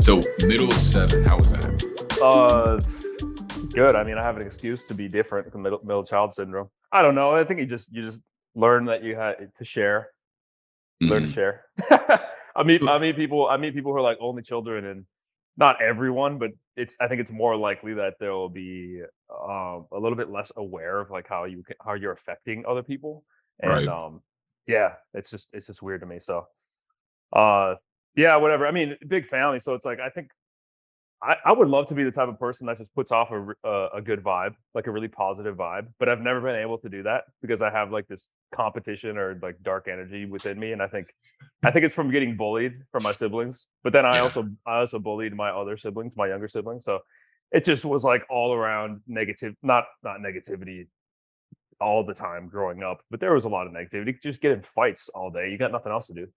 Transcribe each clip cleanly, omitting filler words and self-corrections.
So middle of 7, how was that? It's good. I mean, I have an excuse to be different from middle child syndrome. I don't know. I think you just learn that you had to share. Learn to Mhm. share. I meet people who are like only children, and not everyone, but I think it's more likely that there will be a little bit less aware of like how you're affecting other people, and Right. yeah, it's just weird to me. So uh yeah, whatever. I mean, big family, so it's like I think I would love to be the type of person that just puts off a good vibe, like a really positive vibe. But I've never been able to do that because I have like this competition or like dark energy within me, and I think it's from getting bullied from my siblings. But then I Yeah. also I also bullied my other siblings, my younger siblings. So it just was like all around negative, not negativity all the time growing up, but there was a lot of negativity. Just get in fights all day. You got nothing else to do.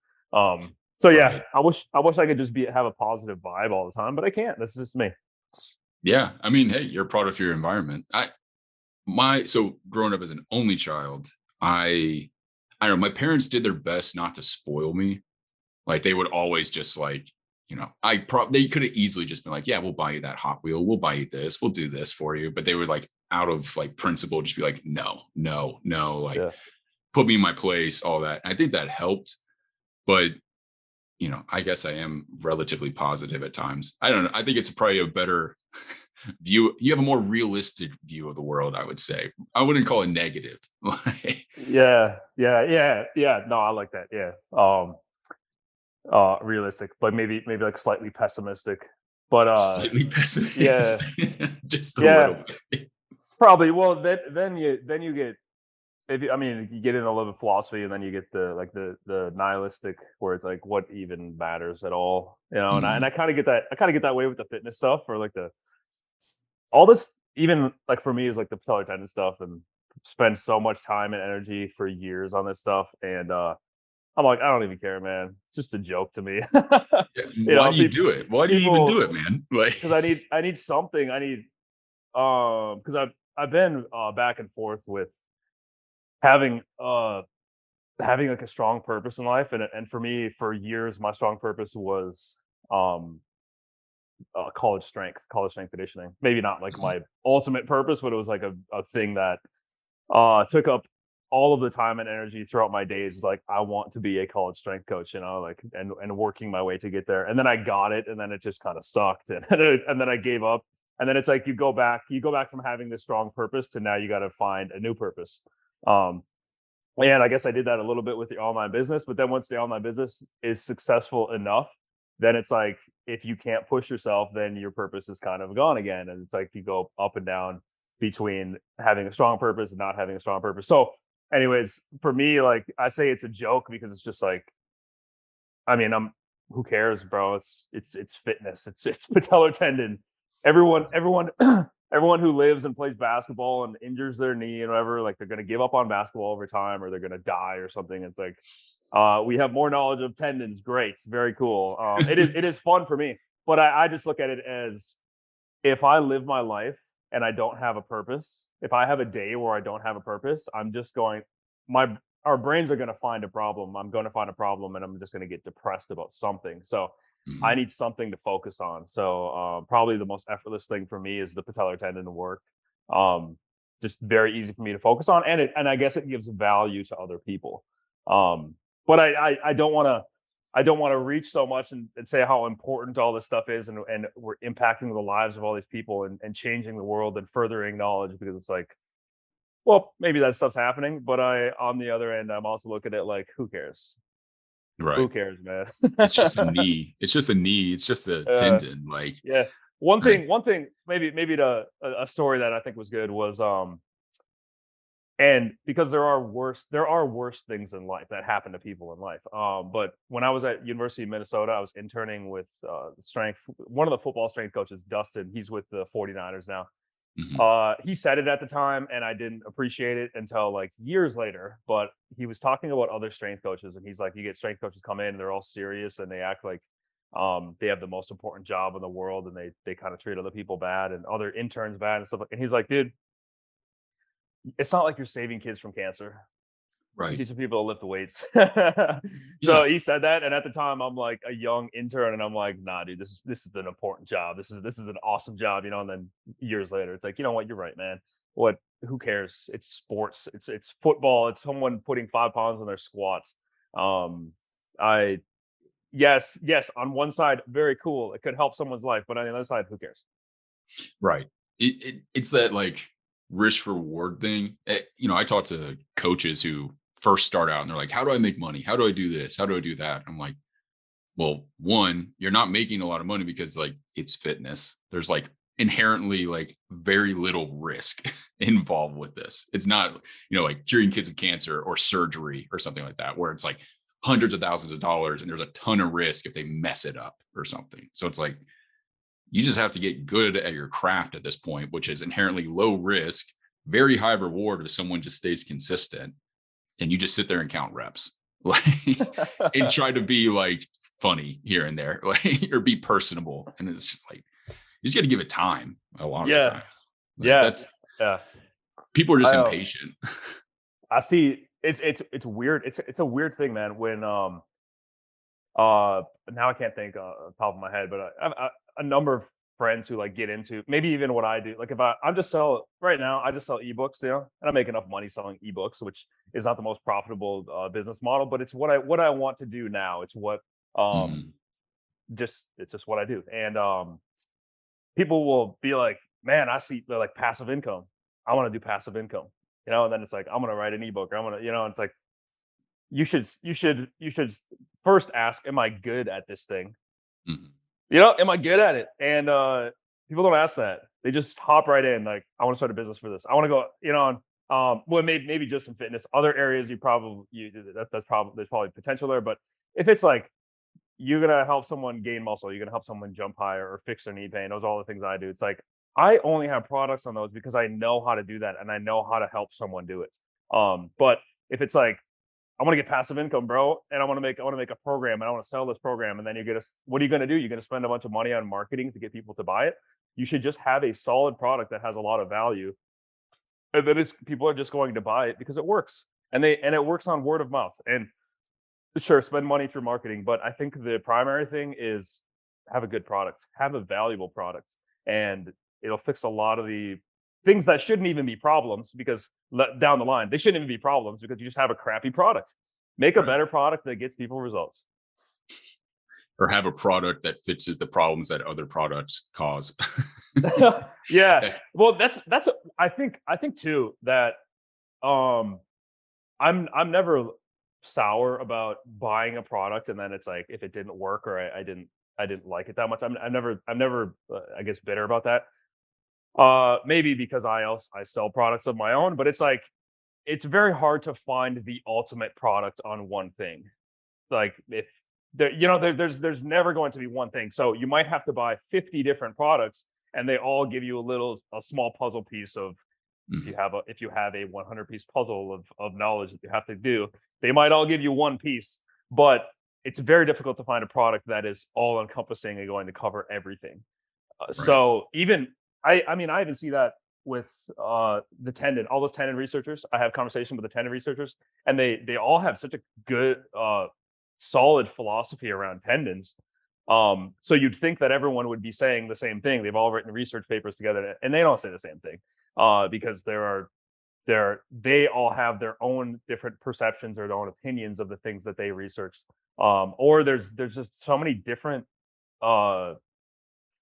So yeah, Right. I wish I could just have a positive vibe all the time, but I can't. That's just me. Yeah. I mean, hey, you're a product of your environment. So growing up as an only child, I don't know, my parents did their best not to spoil me. Like they would always just like, they could have easily just been like, yeah, we'll buy you that Hot Wheel, we'll buy you this, we'll do this for you. But they would like out of like principle just be like, no, no, no, like Yeah. put me in my place, all that. I think that helped. But I guess I am relatively positive at times. I don't know. I think it's probably a better view. You have a more realistic view of the world, I would say. I wouldn't call it negative. Like, Yeah. No, I like that. Yeah. Realistic, but maybe like slightly pessimistic. But slightly yeah, pessimistic, just a yeah, little bit. probably. Well, then you get, if you, I mean, you get into a little bit of philosophy, and then you get the nihilistic, where it's like, what even matters at all, And I Mhm. kind of get that. I kind of get that way with the fitness stuff, or like the all this, even like for me, is like the patellar tendon stuff, and spend so much time and energy for years on this stuff, and I'm like, I don't even care, man. It's just a joke to me. Yeah, why do you People, do it? Why do you even do people, it, man? Like, because I need something. I need because I've been back and forth with having having like a strong purpose in life, and for me, for years, my strong purpose was um college strength conditioning. Maybe not like mhm, my ultimate purpose, but it was like a thing that took up all of the time and energy throughout my days. Is like, I want to be a college strength coach, like, and working my way to get there. And then I got it, and then it just kind of sucked, and then I gave up. And then it's like you go back from having this strong purpose to now you got to find a new purpose. Um, and I guess I did that a little bit with the online business, but then once the online business is successful enough, then it's like, if you can't push yourself, then your purpose is kind of gone again. And it's like you go up and down between having a strong purpose and not having a strong purpose. So, anyways, for me, like, I say it's a joke because it's just like, I mean, who cares, bro? It's fitness. It's patellar tendon. Everyone everyone who lives and plays basketball and injures their knee and whatever, like, they're gonna give up on basketball over time, or they're gonna die or something. It's like, we have more knowledge of tendons. Great, very cool. It is fun for me, but I just look at it as, if I live my life and I don't have a purpose, if I have a day where I don't have a purpose, I'm just going, my our brains are going to find a problem. I'm going to find a problem, and I'm just going to get depressed about something. So I mhm. need something to focus on. So probably the most effortless thing for me is the patellar tendon work. Um, just very easy for me to focus on, and I guess it gives value to other people. But I don't want to reach so much, and say how important all this stuff is, and we're impacting the lives of all these people, and changing the world and furthering knowledge, because it's like, well, maybe that stuff's happening, but on the other end, I'm also looking at like, who cares? Who Right. cares, man? It's just a knee. It's just a knee. It's just a uh, tendon. Like, yeah. One like, thing, one thing, maybe a story that I think was good was, and because there are worse things in life that happen to people in life. But when I was at University of Minnesota, I was interning with strength, one of the football strength coaches, Dustin. He's with the 49ers now. mhm, He said it at the time, and I didn't appreciate it until like years later. But he was talking about other strength coaches, and he's like, you get strength coaches come in, they're all serious, and they act like they have the most important job in the world, and they kind of treat other people bad and other interns bad and stuff. And he's like, dude, it's not like you're saving kids from cancer. I'm Right. teaching people to lift the weights. So Yeah. he said that, and at the time, I'm like a young intern, and I'm like, "Nah, dude, this is an important job. This is an awesome job," you know. And then years later, it's like, you know what? You're right, man. What? Who cares? It's sports. It's football. It's someone putting 5 pounds on their squats. Um, I yes. On one side, very cool. It could help someone's life, but on the other side, who cares? Right. It's that like risk reward thing. I talk to coaches who first start out and they're like, "How do I make money? How do I do this? How do I do that?" I'm like, "Well, one, you're not making a lot of money because like it's fitness. There's like inherently like very little risk involved with this. It's not, like curing kids of cancer or surgery or something like that, where it's like hundreds of thousands of dollars and there's a ton of risk if they mess it up or something. So it's like you just have to get good at your craft at this point, which is inherently low risk, very high reward if someone just stays consistent and you just sit there and count reps. Like and try to be like funny here and there, like or be personable. And it's just like you just got to give it time a lot of the Yeah, time. Like yeah, that's yeah. people are just I impatient. I see. It's weird. It's a weird thing, man. When now I can't think on top of my head, but I have a number of friends who like get into maybe even what I do. Like if I just sell right now, I just sell ebooks, and I make enough money selling ebooks, which is not the most profitable business model, but it's what I want to do now. It's what um Mhm. it's just what I do, and people will be like, "Man, I see." They're like passive income. I want to do passive income, and then it's like I'm gonna write an ebook. Or I'm gonna, it's like you should first ask, am I good at this thing? Mhm. Am I good at it? And people don't ask that. They just hop right in, like, I want to start a business for this. I want to go, well, maybe just in fitness. Other areas that's probably there's probably potential there. But if it's like you're gonna help someone gain muscle, you're gonna help someone jump higher or fix their knee pain, those are all the things I do. It's like I only have products on those because I know how to do that and I know how to help someone do it. But if it's like I want to get passive income, bro, and I want to make a program, and I want to sell this program, and then what are you going to do? You're going to spend a bunch of money on marketing to get people to buy it. You should just have a solid product that has a lot of value, and then people are just going to buy it because it works, and it works on word of mouth. And sure, spend money through marketing, but I think the primary thing is have a good product, have a valuable product, and it'll fix a lot of the things that shouldn't even be problems because down the line they shouldn't even be problems because you just have a crappy product. Make a Right. better product that gets people results. Or have a product that fixes the problems that other products cause. Yeah, well, that's I think too that um I'm never sour about buying a product and then it's like if it didn't work or I didn't like it that much. I'm never I guess bitter about that. Maybe because I sell products of my own, but it's like it's very hard to find the ultimate product on one thing. Like if there's never going to be one thing. So you might have to buy 50 different products and they all give you a small puzzle piece of Mhm. if you have a 100-piece puzzle of knowledge that you have to do, they might all give you one piece, but it's very difficult to find a product that is all encompassing and going to cover everything. Right. So even I mean, I even see that with all those tendon researchers. I have conversation with the tendon researchers, and they all have such a good, solid philosophy around tendons. So you'd think that everyone would be saying the same thing. They've all written research papers together, and they don't say the same thing because they all have their own different perceptions or their own opinions of the things that they researched. Or there's just so many different uh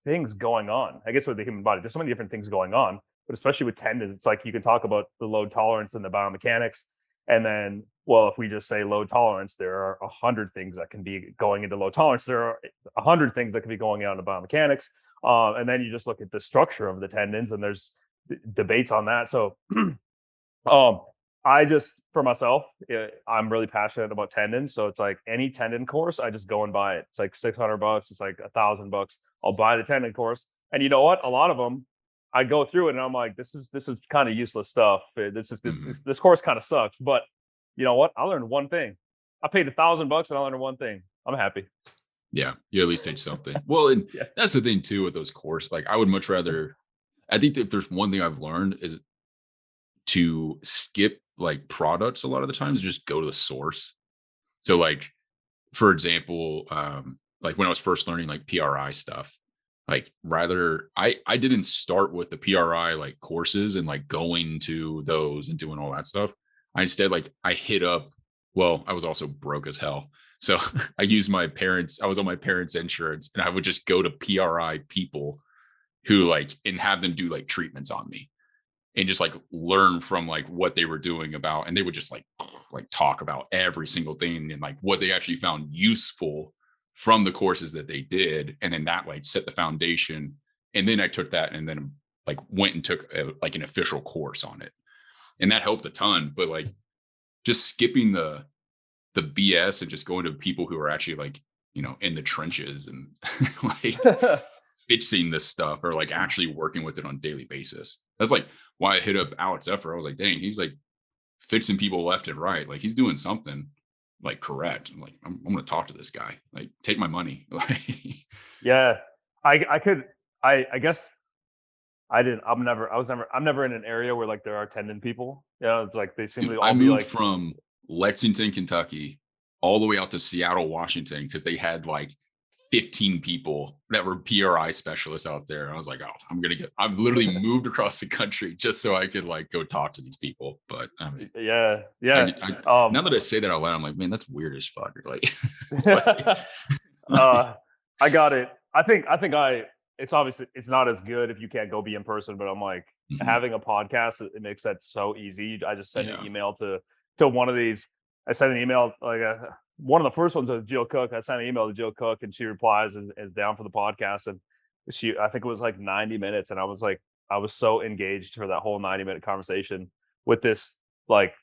things going on. I guess with the human body, there's so many different things going on, but especially with tendons, it's like you can talk about the load tolerance and the biomechanics, and then, well, if we just say load tolerance, there are 100 things that can be going into low tolerance. There are 100 things that can be going on to biomechanics, and then you just look at the structure of the tendons, and there's debates on that. So um, I just for myself, I'm really passionate about tendons. So it's like any tendon course, I just go and buy it. It's like $600. It's like $1,000. I'll buy the tendon course, and you know what? A lot of them, I go through it, and I'm like, this is kind of useless stuff. This is this Mhm. this course kind of sucks. But you know what? I learned one thing. I paid $1,000 and I learned one thing. I'm happy. Yeah. You at least take something. Well, and Yeah. that's the thing too with those courses. Like I would much rather I think that if there's one thing I've learned is to skip like products a lot of the times, just go to the source. So like, for example, like when I was first learning like PRI stuff, like rather I didn't start with the PRI like courses and like going to those and doing all that stuff. I instead like I hit up, well, I was also broke as hell. So I used my parents, I was on my parents' insurance and I would just go to PRI people who like and have them do like treatments on me and just like learn from like what they were doing about, and they would just like talk about every single thing and like what they actually found useful from the courses that they did, and then that like set the foundation. And then I took that and then like went and took like an official course on it, and that helped a ton. But like just skipping the BS and just going to people who are actually like, you know, in the trenches and like fixing this stuff or like actually working with it on a daily basis. That's like why I hit up Alex Effer. I was like, dang, he's like fixing people left and right. Like he's doing something like correct. I'm like, I'm gonna talk to this guy. Like, take my money. Like, Yeah. I could I guess I didn't I'm never in an area where like there are tendon people. You know, it's like they seem dude, to I all be moved like, from Lexington, Kentucky, all the way out to Seattle, Washington, because they had like 15 people that were PRI specialists out there. I was like, oh, I've literally moved across the country just so I could like go talk to these people. But I mean, yeah, I, yeah. I Um now that I say that out loud, I'm like, man, that's weird as fuck. Like, like, uh I got it. I it's obviously it's not as good if you can't go be in person, but I'm like mhm, having a podcast, it makes that so easy. I just send an yeah. email to one of these. I sent an email like one of the first ones was Jill Cook. I sent an email to Jill Cook and she replies and is down for the podcast. And I think it was like 90 minutes. And I was so engaged for that whole 90-minute conversation with this like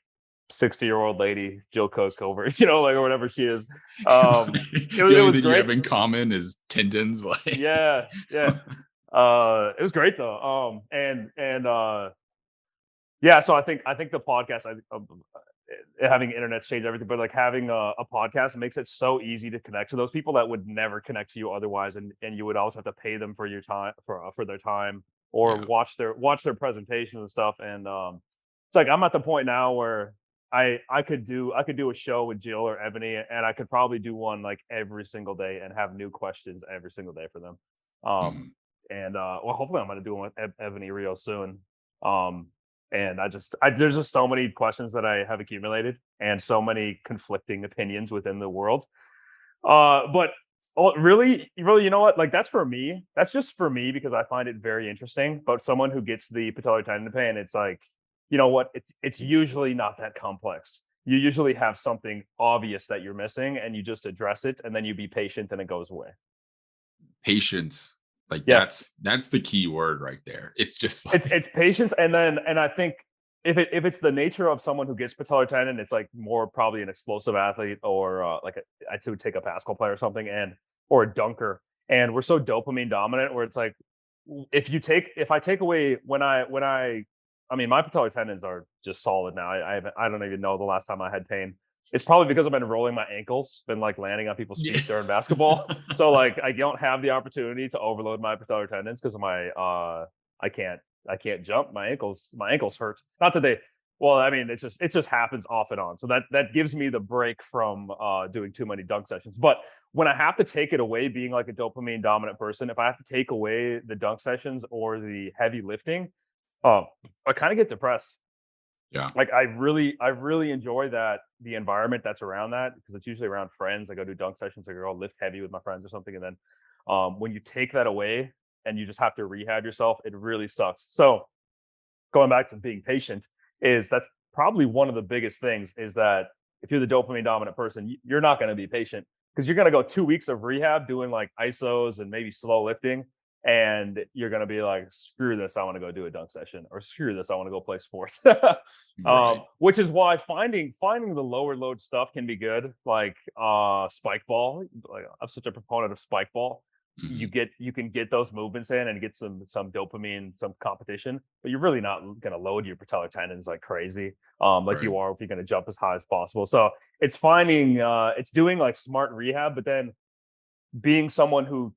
60-year-old lady, Jill Cook over, you know, like or whatever she is. The It only was thing you great. have in common is tendons. Like, Yeah, yeah. It was great though. Yeah, so I think the podcast, having internet's changed everything, but like having a podcast makes it so easy to connect to those people that would never connect to you otherwise, and you would always have to pay them for your time for their time or yeah. watch their presentations and stuff. And it's like I'm at the point now where I could do a show with Jill or Ebony, and I could probably do one like every single day and have new questions every single day for them. Um, Mhm. and well, hopefully I'm going to do one with Ebony real soon. Um, and there's just so many questions that I have accumulated and so many conflicting opinions within the world. But really, you know what? Like that's for me. That's just for me because I find it very interesting. But someone who gets the patellar tendon pain, it's like, you know what? It's usually not that complex. You usually have something obvious that you're missing, and you just address it, and then you be patient, and it goes away. Patience. Like Yeah, that's the key word right there. It's just like, it's patience, and I think if it's the nature of someone who gets patellar tendon, it's like more probably an explosive athlete or like I would take a basketball player or something, and or a dunker. And we're so dopamine dominant where it's like if I take away I mean my patellar tendons are just solid now. I don't even know the last time I had pain. It's probably because I've been rolling my ankles, been like landing on people's yeah. feet during basketball. So like I don't have the opportunity to overload my patellar tendons because of my I can't I can't jump. My ankles hurt. Not that they well, I mean, it just happens off and on. So that gives me the break from doing too many dunk sessions. But when I have to take it away, being like a dopamine dominant person, if I have to take away the dunk sessions or the heavy lifting, um, I kind of get depressed. Yeah. Like I really enjoy that the environment that's around that because it's usually around friends. I go do dunk sessions, I go lift heavy with my friends or something, and then when you take that away and you just have to rehab yourself, it really sucks. So going back to being patient is that's probably one of the biggest things is that if you're the dopamine dominant person, you're not going to be patient because you're going to go 2 weeks of rehab doing like isos and maybe slow lifting, and you're going to be like, screw this, I want to go do a dunk session, or screw this, I want to go play sports. Right. Which is why finding the lower load stuff can be good, like spike ball. Like I'm such a proponent of spike ball. Mhm. You can get those movements in and get some dopamine, some competition, but you're really not going to load your patellar tendons like crazy, like Right. you are if you're going to jump as high as possible. So it's finding it's doing like smart rehab, but then being someone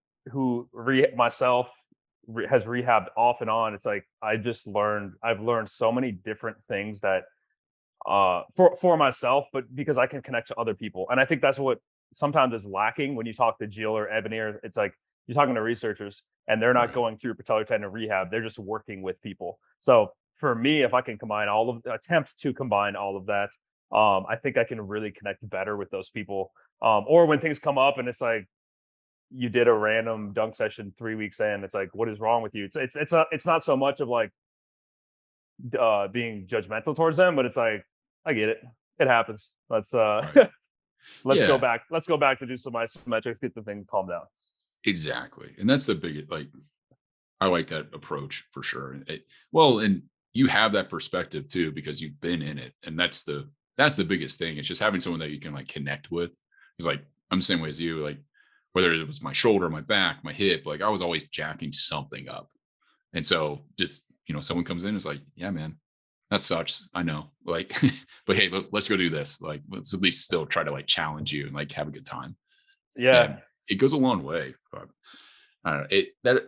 myself has rehabbed off and on. It's like I've learned so many different things that for myself, but because I can connect to other people. And I think that's what sometimes is lacking when you talk to Jill or Ebony. Or it's like you're talking to researchers and they're not Right. going through patellar tendon rehab. They're just working with people. So for me, if I can combine all of attempt to combine all of that, I think I can really connect better with those people. Or when things come up and it's like you did a random dunk session 3 weeks in, it's like, what is wrong with you? It's not so much of like being judgmental towards them, but it's like, I get it. It happens. Let's Right. let's go Yeah, back. Let's go back to do some isometrics, get the thing calmed down. exactly. And that's the biggest, like, I like that approach for sure. Well, and you have that perspective too because you've been in it, and that's the biggest thing. It's just having someone that you can like connect with. It's like I'm the same way as you. Like whether it was my shoulder, my back, my hip, like I was always jacking something up, and so just someone comes in, and is like, yeah, man, that sucks. I know, like, but hey, let's go do this. Like, let's at least still try to like challenge you and like have a good time, and Yeah. it goes a long way. But I don't know it that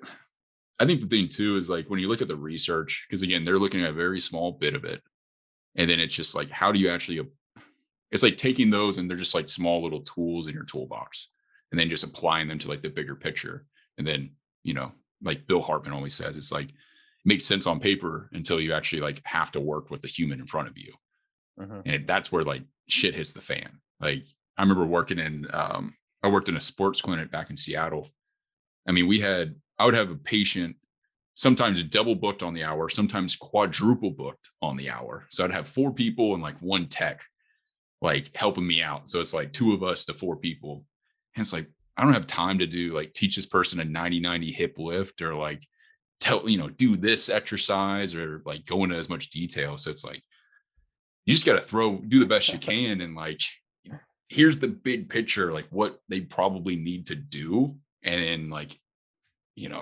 I think the thing too is like when you look at the research, because again, they're looking at a very small bit of it. And then it's just like, how do you actually, it's like taking those and they're just like small little tools in your toolbox and then just applying them to like the bigger picture. And then, you know, like Bill Hartman always says, it's like, it makes sense on paper until you actually like have to work with the human in front of you. Mhm. And that's where like shit hits the fan. Like I remember I worked in a sports clinic back in Seattle. I mean, I would have a patient sometimes double booked on the hour, sometimes quadruple booked on the hour. So I'd have four people and like one tech like helping me out. So it's like two of us to four people. And it's like, I don't have time to do like teach this person a 90-90 hip lift or like do this exercise or like go into as much detail. So it's like, you just got to do the best you can. And like, here's the big picture, like what they probably need to do. And then like,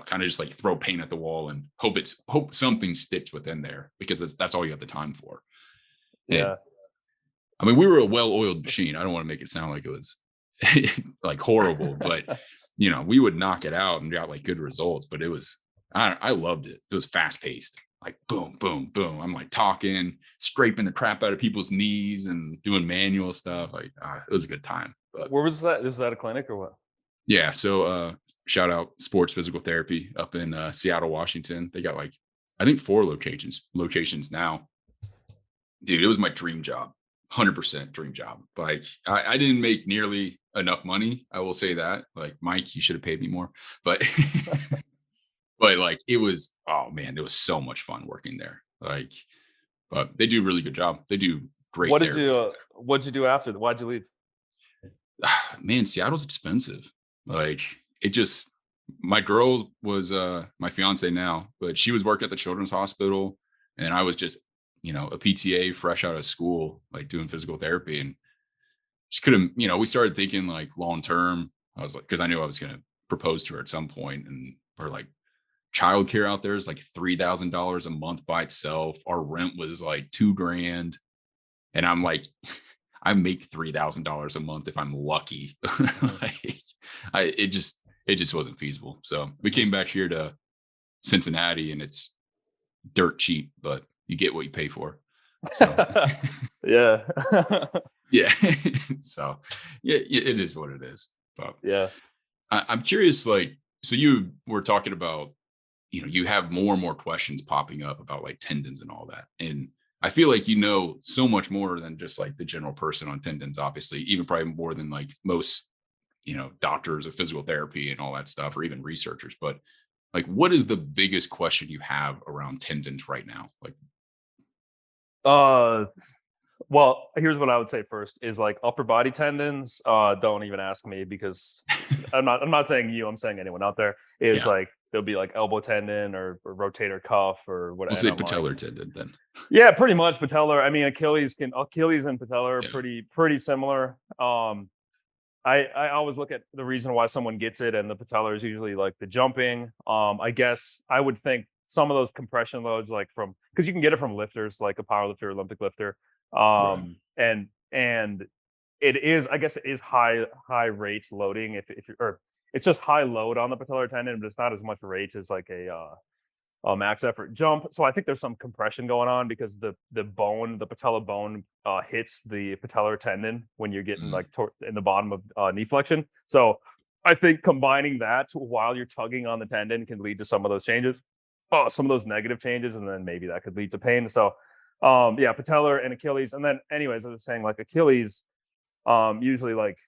kind of just like throw paint at the wall and hope something sticks within there because that's all you have the time for. And Yeah. I mean, we were a well-oiled machine. I don't want to make it sound like it was like horrible, but we would knock it out and got like good results. But I loved it. It was fast paced, like boom, boom, boom. I'm like talking, scraping the crap out of people's knees and doing manual stuff. Like it was a good time. But Where was that? Was that a clinic or what? yeah, so shout out Sports Physical Therapy up in Seattle, Washington. They got like I think four locations now. Dude, it was my dream job. 100% dream job. Like I didn't make nearly enough money. I will say that. Like Mike, you should have paid me more. But but like it was, oh man, it was so much fun working there. Like, but they do a really good job. They do great therapy. What did you do after? Why'd you leave? Man, Seattle's expensive. Like it just my girl was my fiance now, but she was working at the children's hospital and I was just, a PTA fresh out of school, like doing physical therapy and just couldn't, we started thinking like long term. I was like, because I knew I was gonna propose to her at some point and we're like childcare out there is like $3,000 a month by itself. Our rent was like 2 grand. And I'm like, I make $3,000 a month if I'm lucky. Mhm. Like, it just wasn't feasible. So we came back here to Cincinnati, and it's dirt cheap, but you get what you pay for. So Yeah. yeah, so yeah, it is what it is. But Yeah. I'm curious, like, so you were talking about, you have more and more questions popping up about like tendons and all that, and I feel like so much more than just like the general person on tendons, obviously, even probably more than like most, doctors of physical therapy and all that stuff, or even researchers. But like, what is the biggest question you have around tendons right now? Like, Uh, well, here's what I would say first is like upper body tendons. Don't even ask me because I'm not saying you, I'm saying anyone out there is yeah, like there'll be like elbow tendon or rotator cuff or what. we'll And say I'm like, patellar tendon then. yeah, pretty much patellar. I mean, Achilles and patellar are Yeah, pretty similar. I always look at the reason why someone gets it, and the patellar is usually like the jumping. I guess I would think some of those compression loads, like from because you can get it from lifters, like a power lifter, Olympic lifter, right. and it is, I guess, it is high rates loading if you or it's just high load on the patellar tendon, but it's not as much rate as like a max effort jump. So I think there's some compression going on because the patella bone hits the patellar tendon when you're getting Mm, like in the bottom of knee flexion. So I think combining that while you're tugging on the tendon can lead to some of those changes, some of those negative changes, and then maybe that could lead to pain. So yeah, patellar and Achilles. And then anyways, I was saying like Achilles, usually like,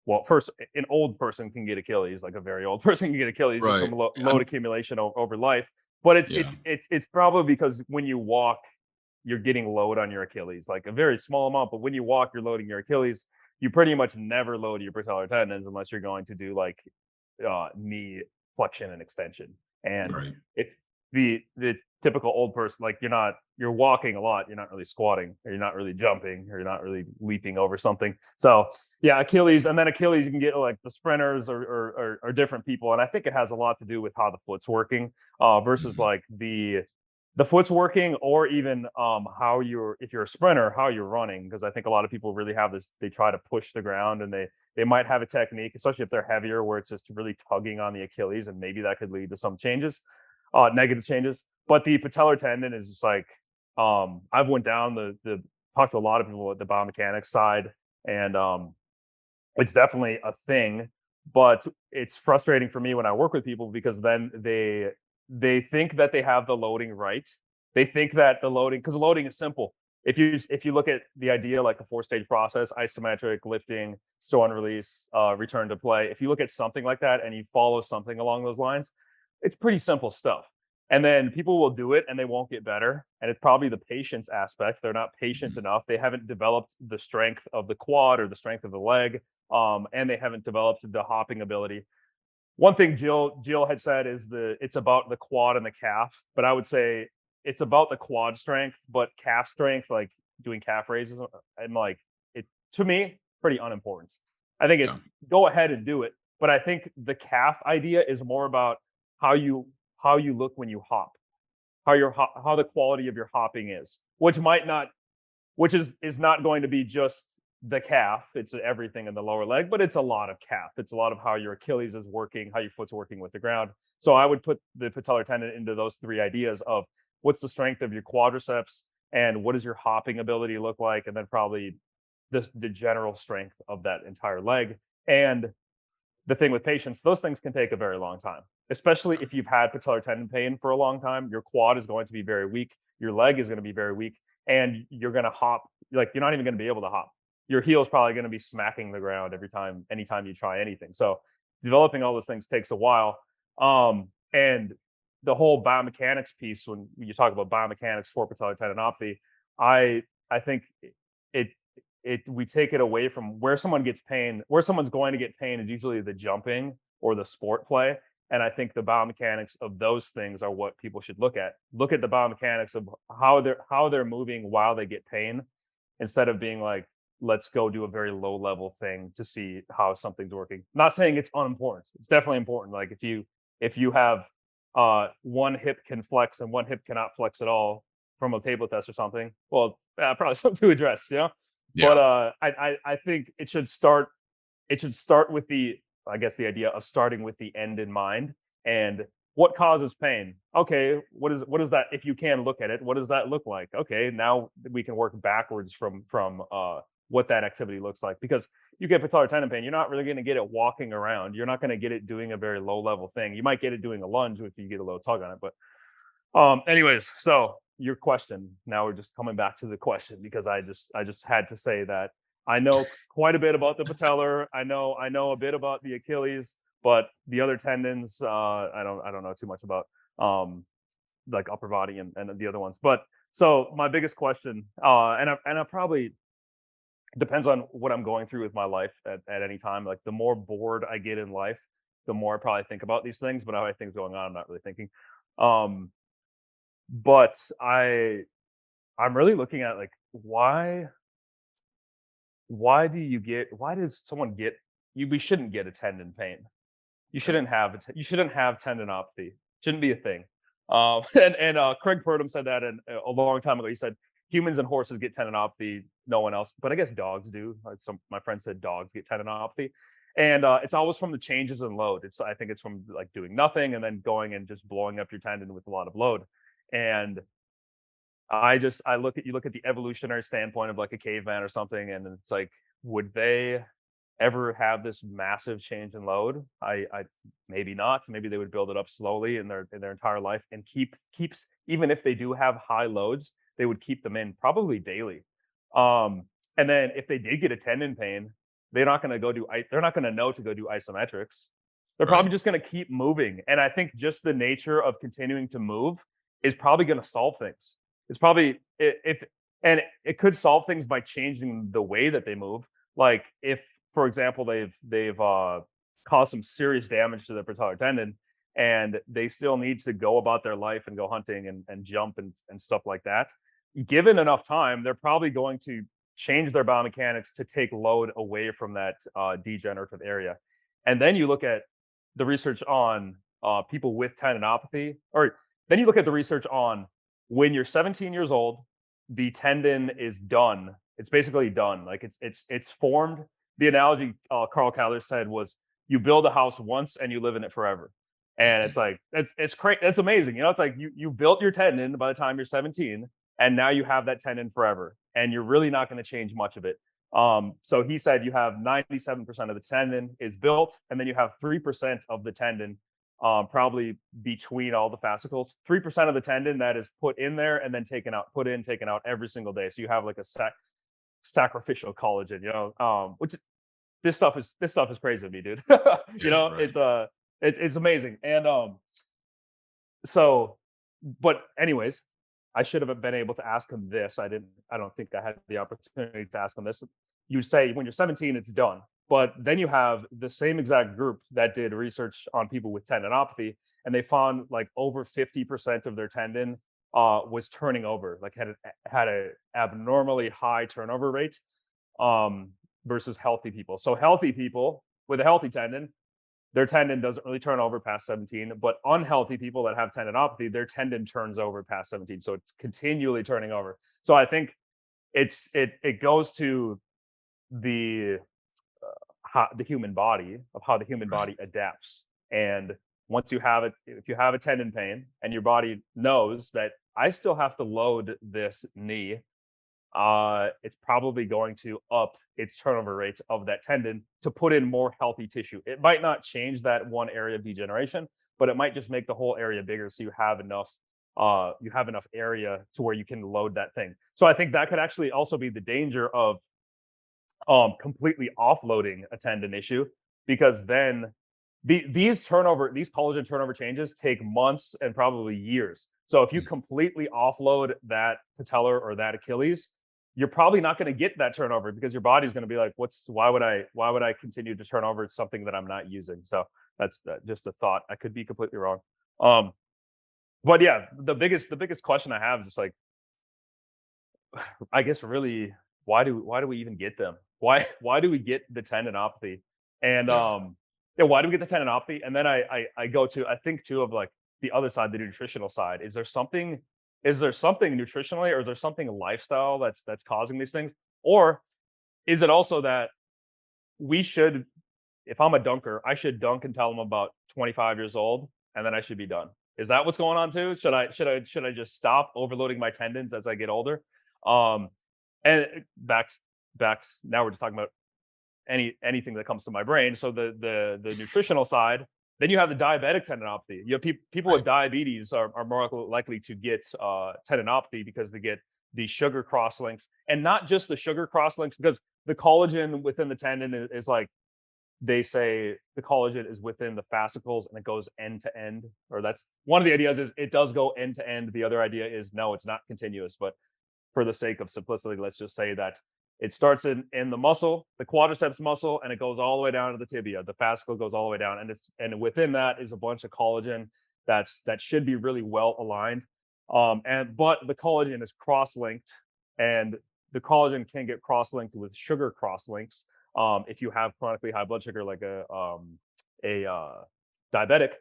well, first, an old person can get Achilles, like a very old person can get Achilles just right. from load accumulation over life. But it's Yeah. it's it's it's probably because when you walk, you're getting load on your Achilles, like a very small amount. But when you walk, you're loading your Achilles. You pretty much never load your patellar tendons unless you're going to do like knee flexion and extension. And Right. if the typical old person, like you're walking a lot, you're not really squatting, or you're not really jumping, or you're not really leaping over something. So yeah, Achilles, and then Achilles, you can get like the sprinters or different people, and I think it has a lot to do with how the foot's working, versus Mhm. like the foot's working, or even how you're, if you're a sprinter, how you're running. Because I think a lot of people really have this, they try to push the ground, and they might have a technique, especially if they're heavier, where it's just really tugging on the Achilles, and maybe that could lead to some changes, negative changes. But the patellar tendon is just like, I've went down the talked to a lot of people at the biomechanics side, and it's definitely a thing. But it's frustrating for me when I work with people, because then they think that they have the loading right. They think that the loading, because loading is simple. If you look at the idea like a four-stage process: isometric, lifting, store and release, return to play. If you look at something like that and you follow something along those lines, it's pretty simple stuff. And then people will do it and they won't get better. And it's probably the patience aspect. They're not patient Mhm. enough. They haven't developed the strength of the quad or the strength of the leg, and they haven't developed the hopping ability. One thing Jill had said is it's about the quad and the calf, but I would say it's about the quad strength, but calf strength, like doing calf raises, and like it, to me, pretty unimportant. I think Yeah. go ahead and do it, but I think the calf idea is more about how you how you look when you hop, how the quality of your hopping is, which might not, which is not going to be just the calf. It's everything in the lower leg, but it's a lot of calf. It's a lot of how your Achilles is working, how your foot's working with the ground. So I would put the patellar tendon into those three ideas of what's the strength of your quadriceps, and what does your hopping ability look like, and then probably the general strength of that entire leg. And the thing with patients, those things can take a very long time, especially if you've had patellar tendon pain for a long time. Your quad is going to be very weak. Your leg is going to be very weak, and you're going to hop. Like, you're not even going to be able to hop. Your heel is probably going to be smacking the ground anytime you try anything. So developing all those things takes a while. And the whole biomechanics piece, when you talk about biomechanics for patellar tendinopathy, I think it we take it away from where someone gets pain. Where someone's going to get pain is usually the jumping or the sport play. And I think the biomechanics of those things are what people should look at. Look at the biomechanics of how they're moving while they get pain, instead of being like, let's go do a very low level thing to see how something's working. Not saying it's unimportant. It's definitely important. Like if you have one hip can flex and one hip cannot flex at all from a table test or something, well, probably something to address, you know. But Yeah. I think it should start with the, I guess, the idea of starting with the end in mind. And what causes pain? Okay, what is that? If you can look at it, what does that look like? Okay, now we can work backwards from what that activity looks like. Because you get patellar tendon pain, you're not really going to get it walking around. You're not going to get it doing a very low level thing. You might get it doing a lunge if you get a little tug on it, but anyways, so your question. Now we're just coming back to the question, because I just had to say that I know quite a bit about the patellar. I know a bit about the Achilles, but the other tendons, I don't know too much about, like upper body and the other ones. But so my biggest question, and I probably depends on what I'm going through with my life at any time. Like, the more bored I get in life, the more I probably think about these things. But how I things going on, I'm not really thinking. Um, but I'm really looking at, like, why does someone get, we shouldn't get a tendon pain. You shouldn't have tendinopathy. Shouldn't be a thing. And Craig Purdom said that a long time ago. He said humans and horses get tendinopathy, no one else. But I guess dogs do. Some my friend said dogs get tendinopathy. And it's always from the changes in load. I think it's from like doing nothing and then going and just blowing up your tendon with a lot of load. And I look at the evolutionary standpoint of like a caveman or something, and it's like, would they ever have this massive change in load? I maybe not. Maybe they would build it up slowly in their entire life and keeps even if they do have high loads, they would keep them in probably daily. And then if they did get a tendon pain, they're not going to know to go do isometrics. They're Right. probably just going to keep moving. And I think just the nature of continuing to move is probably going to solve things. It's probably if and it could solve things by changing the way that they move. Like if, for example, they've caused some serious damage to the patellar tendon, and they still need to go about their life and go hunting and jump and stuff like that. Given enough time, they're probably going to change their biomechanics to take load away from that degenerative area. And then you look at the research on people with tendinopathy, or then you look at the research on when you're 17 years old, the tendon is done. It's basically done. Like it's formed. The analogy Carl Keller said was, you build a house once and you live in it forever. And Mhm. it's like it's crazy. It's amazing. You know, it's like you built your tendon by the time you're 17, and now you have that tendon forever, and you're really not going to change much of it. So he said you have 97% of the tendon is built, and then you have 3% of the tendon, probably between all the fascicles, 3% of the tendon that is put in there and then taken out, put in, taken out every single day. So you have like a sacrificial collagen, you know, which this stuff is crazy to me, dude. You Yeah. know, Right. it's amazing. And so, but anyways, I should have been able to ask him this. I don't think I had the opportunity to ask him this. You say when you're 17, it's done. But then you have the same exact group that did research on people with tendinopathy, and they found like over 50% of their tendon was turning over, like had a abnormally high turnover rate, um, versus healthy people. So healthy people with a healthy tendon, their tendon doesn't really turn over past 17, but unhealthy people that have tendinopathy, their tendon turns over past 17. So it's continually turning over. So I think it goes to the how the human body, of how the human Right. body adapts. And once you have it, if you have a tendon pain and your body knows that I still have to load this knee, it's probably going to up its turnover rate of that tendon to put in more healthy tissue. It might not change that one area of degeneration, but it might just make the whole area bigger, so you have enough area to where you can load that thing. So I think that could actually also be the danger of completely offloading a tendon issue, because then these collagen turnover changes take months and probably years. So if you Mm. completely offload that patellar or that Achilles, you're probably not going to get that turnover, because your body's going to be like, why would I continue to turn over something that I'm not using? So that's just a thought. I could be completely wrong. Um, but yeah, the biggest question I have is just like, I guess really, why do we even get them? Why do we get the tendinopathy? And Yeah. yeah, why do we get the tendinopathy? And then I go to, I think too, of like the other side, the nutritional side. Is there something nutritionally, or is there something lifestyle that's causing these things? Or is it also that we should, if I'm a dunker, I should dunk until I'm about 25 years old, and then I should be done. Is that what's going on too? Should I just stop overloading my tendons as I get older? Um, and back now we're just talking about anything that comes to my brain. So the nutritional side, then you have the diabetic tendinopathy. You have people with Right. diabetes are more likely to get tendinopathy, because they get the sugar cross links, and not just the sugar cross links, because the collagen within the tendon is like, they say the collagen is within the fascicles and it goes end to end, or that's one of the ideas, is it does go end to end. The other idea is no, it's not continuous. But for the sake of simplicity, let's just say that it starts in the muscle, the quadriceps muscle, and it goes all the way down to the tibia. The fascicle goes all the way down, and within that is a bunch of collagen that should be really well aligned. And but the collagen is cross-linked, and the collagen can get cross-linked with sugar cross-links, if you have chronically high blood sugar, like a diabetic.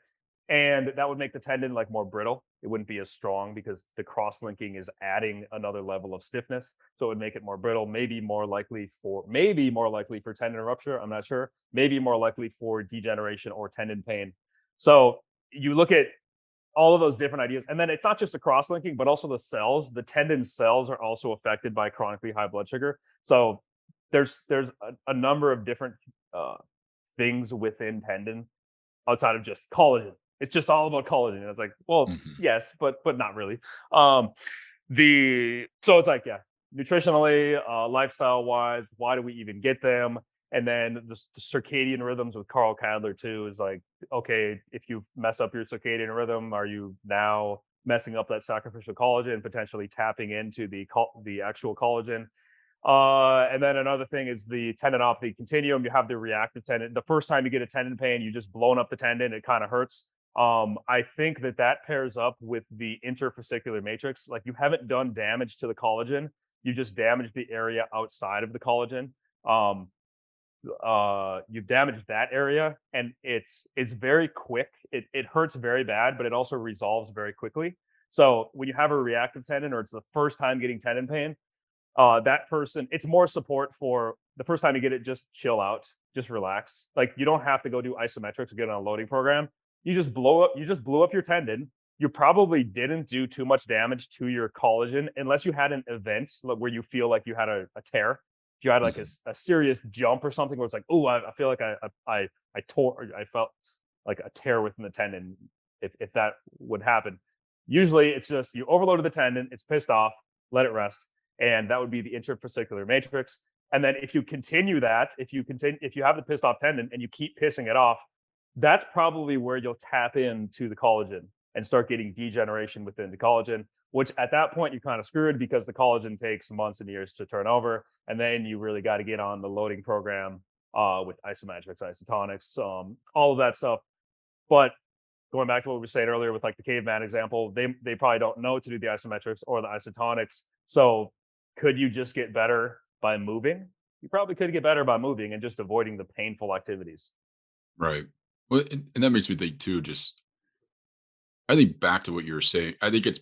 and that would make the tendon like more brittle. It wouldn't be as strong because the cross linking is adding another level of stiffness. So it would make it more brittle, maybe more likely for tendon rupture. I'm not sure. Maybe more likely for degeneration or tendon pain. So you look at all of those different ideas. And then it's not just the cross linking, but also the cells. The tendon cells are also affected by chronically high blood sugar. So there's a number of different uh, things within tendon outside of just collagen. It's just all about collagen. And it's like, well, Mhm. yes, but not really. Um, the so it's like, yeah, nutritionally, lifestyle wise, why do we even get them? And then the circadian rhythms with Carl Cadler too is like, okay, if you mess up your circadian rhythm, are you now messing up that sacrificial collagen, potentially tapping into the actual collagen? And then another thing is the tendinopathy continuum. You have the reactive tendon. The first time you get a tendon pain, you just blown up the tendon. It kind of hurts. I think that pairs up with the interfascicular matrix. Like you haven't done damage to the collagen, you just damaged the area outside of the collagen. Um, you've damaged that area, and it's very quick. It hurts very bad, but it also resolves very quickly. So when you have a reactive tendon, or it's the first time getting tendon pain, that person, it's more support for the first time you get it. Just chill out, just relax. Like you don't have to go do isometrics or get on a loading program. You just blew up your tendon. You probably didn't do too much damage to your collagen unless you had an event where you feel like you had a tear. If you had like Mhm. a serious jump or something where it's like, oh, I feel like I tore, I felt like a tear within the tendon. If that would happen, usually it's just you overloaded the tendon, it's pissed off, let it rest, and that would be the intrafascicular matrix. And then if you continue that, if you have the pissed off tendon and you keep pissing it off, that's probably where you'll tap into the collagen and start getting degeneration within the collagen, which at that point you're kind of screwed because the collagen takes months and years to turn over. And then you really got to get on the loading program with isometrics, isotonics, all of that stuff. But going back to what we were saying earlier with like the caveman example, they probably don't know to do the isometrics or the isotonics. So could you just get better by moving? You probably could get better by moving and just avoiding the painful activities. Right. Well, and that makes me think too, just I think back to what you were saying. I think it's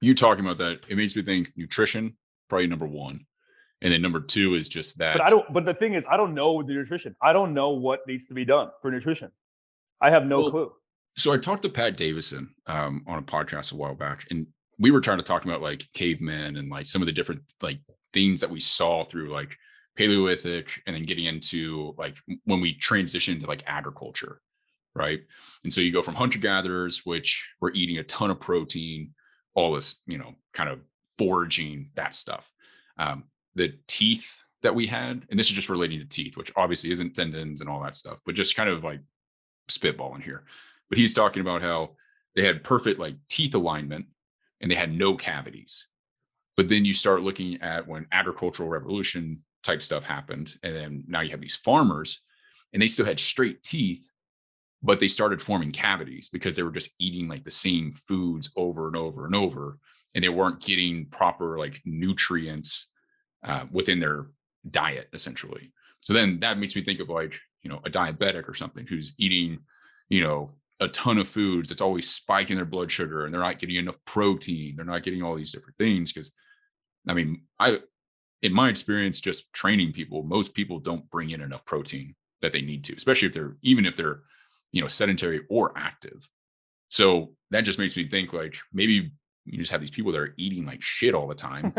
you talking about that. It makes me think nutrition, probably number one. And then number two is just But I that. don't. But the thing is, I don't know the nutrition. I don't know what needs to be done for nutrition. I have no Well, clue. so I talked to Pat Davison on a podcast a while back, and we were trying to talk about like cavemen and like some of the different like things that we saw through like Paleolithic and then getting into like when we transitioned to like agriculture, right? And so you go from hunter gatherers, which were eating a ton of protein, all this, kind of foraging, that stuff. The teeth that we had, and this is just relating to teeth, which obviously isn't tendons and all that stuff, but just kind of like spitballing here. But he's talking about how they had perfect like teeth alignment and they had no cavities. But then you start looking at when agricultural revolution type stuff happened, and then now you have these farmers and they still had straight teeth, but they started forming cavities because they were just eating like the same foods over and over and over, and they weren't getting proper like nutrients within their diet essentially. So then that makes me think of like a diabetic or something who's eating a ton of foods that's always spiking their blood sugar, and they're not getting enough protein, they're not getting all these different things. Because I mean, I in my experience just training people, most people don't bring in enough protein that they need to, especially if they're even if they're sedentary or active. So that just makes me think like maybe you just have these people that are eating like shit all the time.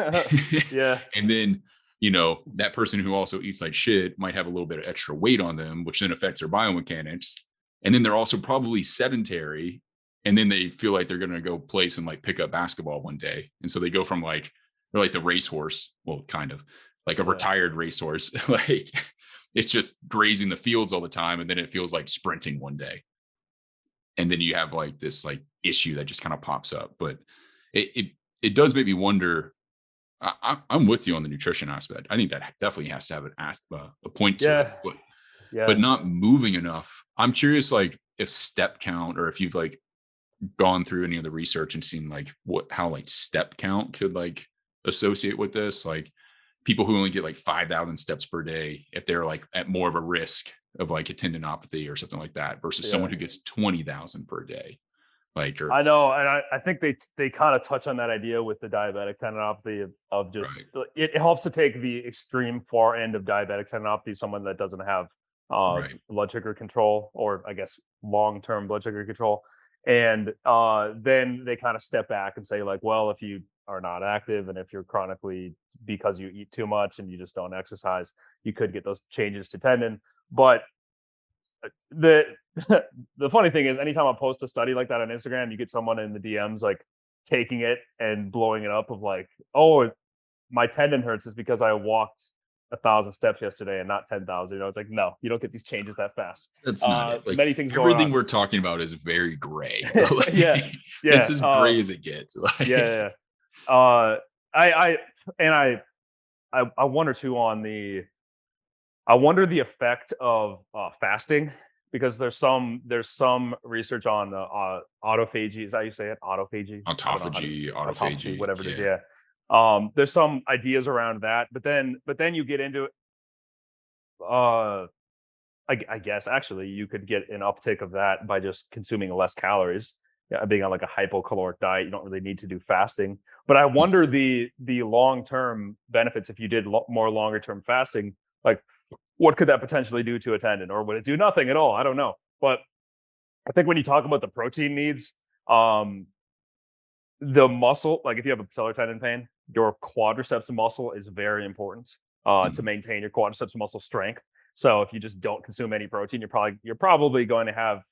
Yeah, And then, that person who also eats like shit might have a little bit of extra weight on them, which then affects their biomechanics. And then they're also probably sedentary. And then they feel like they're going to go play some like pickup basketball one day. And so they go from like, they're like the racehorse, well, kind of like a yeah. retired racehorse. Like it's just grazing the fields all the time. And then it feels like sprinting one day, and then you have like this like issue that just kind of pops up. But it does make me wonder. I'm with you on the nutrition aspect. I think that definitely has to have a point to it, Yeah, but yeah. not moving enough. I'm curious, like if step count, or if you've like gone through any of the research and seen like how like step count could like associate with this, like people who only get like 5,000 steps per day, if they're like at more of a risk of like a tendinopathy or something like that versus Yeah. someone who gets 20,000 per day. Like, or I know, and I think they kind of touch on that idea with the diabetic tendinopathy of just right, it helps to take the extreme far end of diabetic tendinopathy, someone that doesn't have right, blood sugar control, or I guess long term blood sugar control, and then they kind of step back and say like, well, if you are not active and if you're chronically, because you eat too much and you just don't exercise, you could get those changes to tendon, but the the funny thing is anytime I post a study like that on Instagram, you get someone in the DMs like taking it and blowing it up of like, oh, my tendon hurts is because I walked 1,000 steps yesterday and not 10,000. It's like, no, you don't get these changes that fast. that's not it. Like, Many things going everything on. we're talking about is very gray. Like, Yeah, it's yeah, as gray as it gets. yeah, Like, yeah. Uh, I and I wonder too on the I wonder the effect of fasting, because there's some research on autophagy. Is that how you say it? Autophagy? I don't know how to autophagy, autophagy, autophagy. whatever it is. Yeah. Yeah. There's some ideas around that, but then you get into uh I guess actually you could get an uptick of that by just consuming less calories. Yeah, being on like a hypocaloric diet, you don't really need to do fasting. But I Mm, wonder the long term benefits if you did more longer term fasting. Like, what could that potentially do to a tendon, or would it do nothing at all? I don't know. But I think when you talk about the protein needs, um, the muscle, like if you have a patellar tendon pain, your quadriceps muscle is very important to mm, maintain your quadriceps muscle strength. So if you just don't consume any protein, you're probably going to have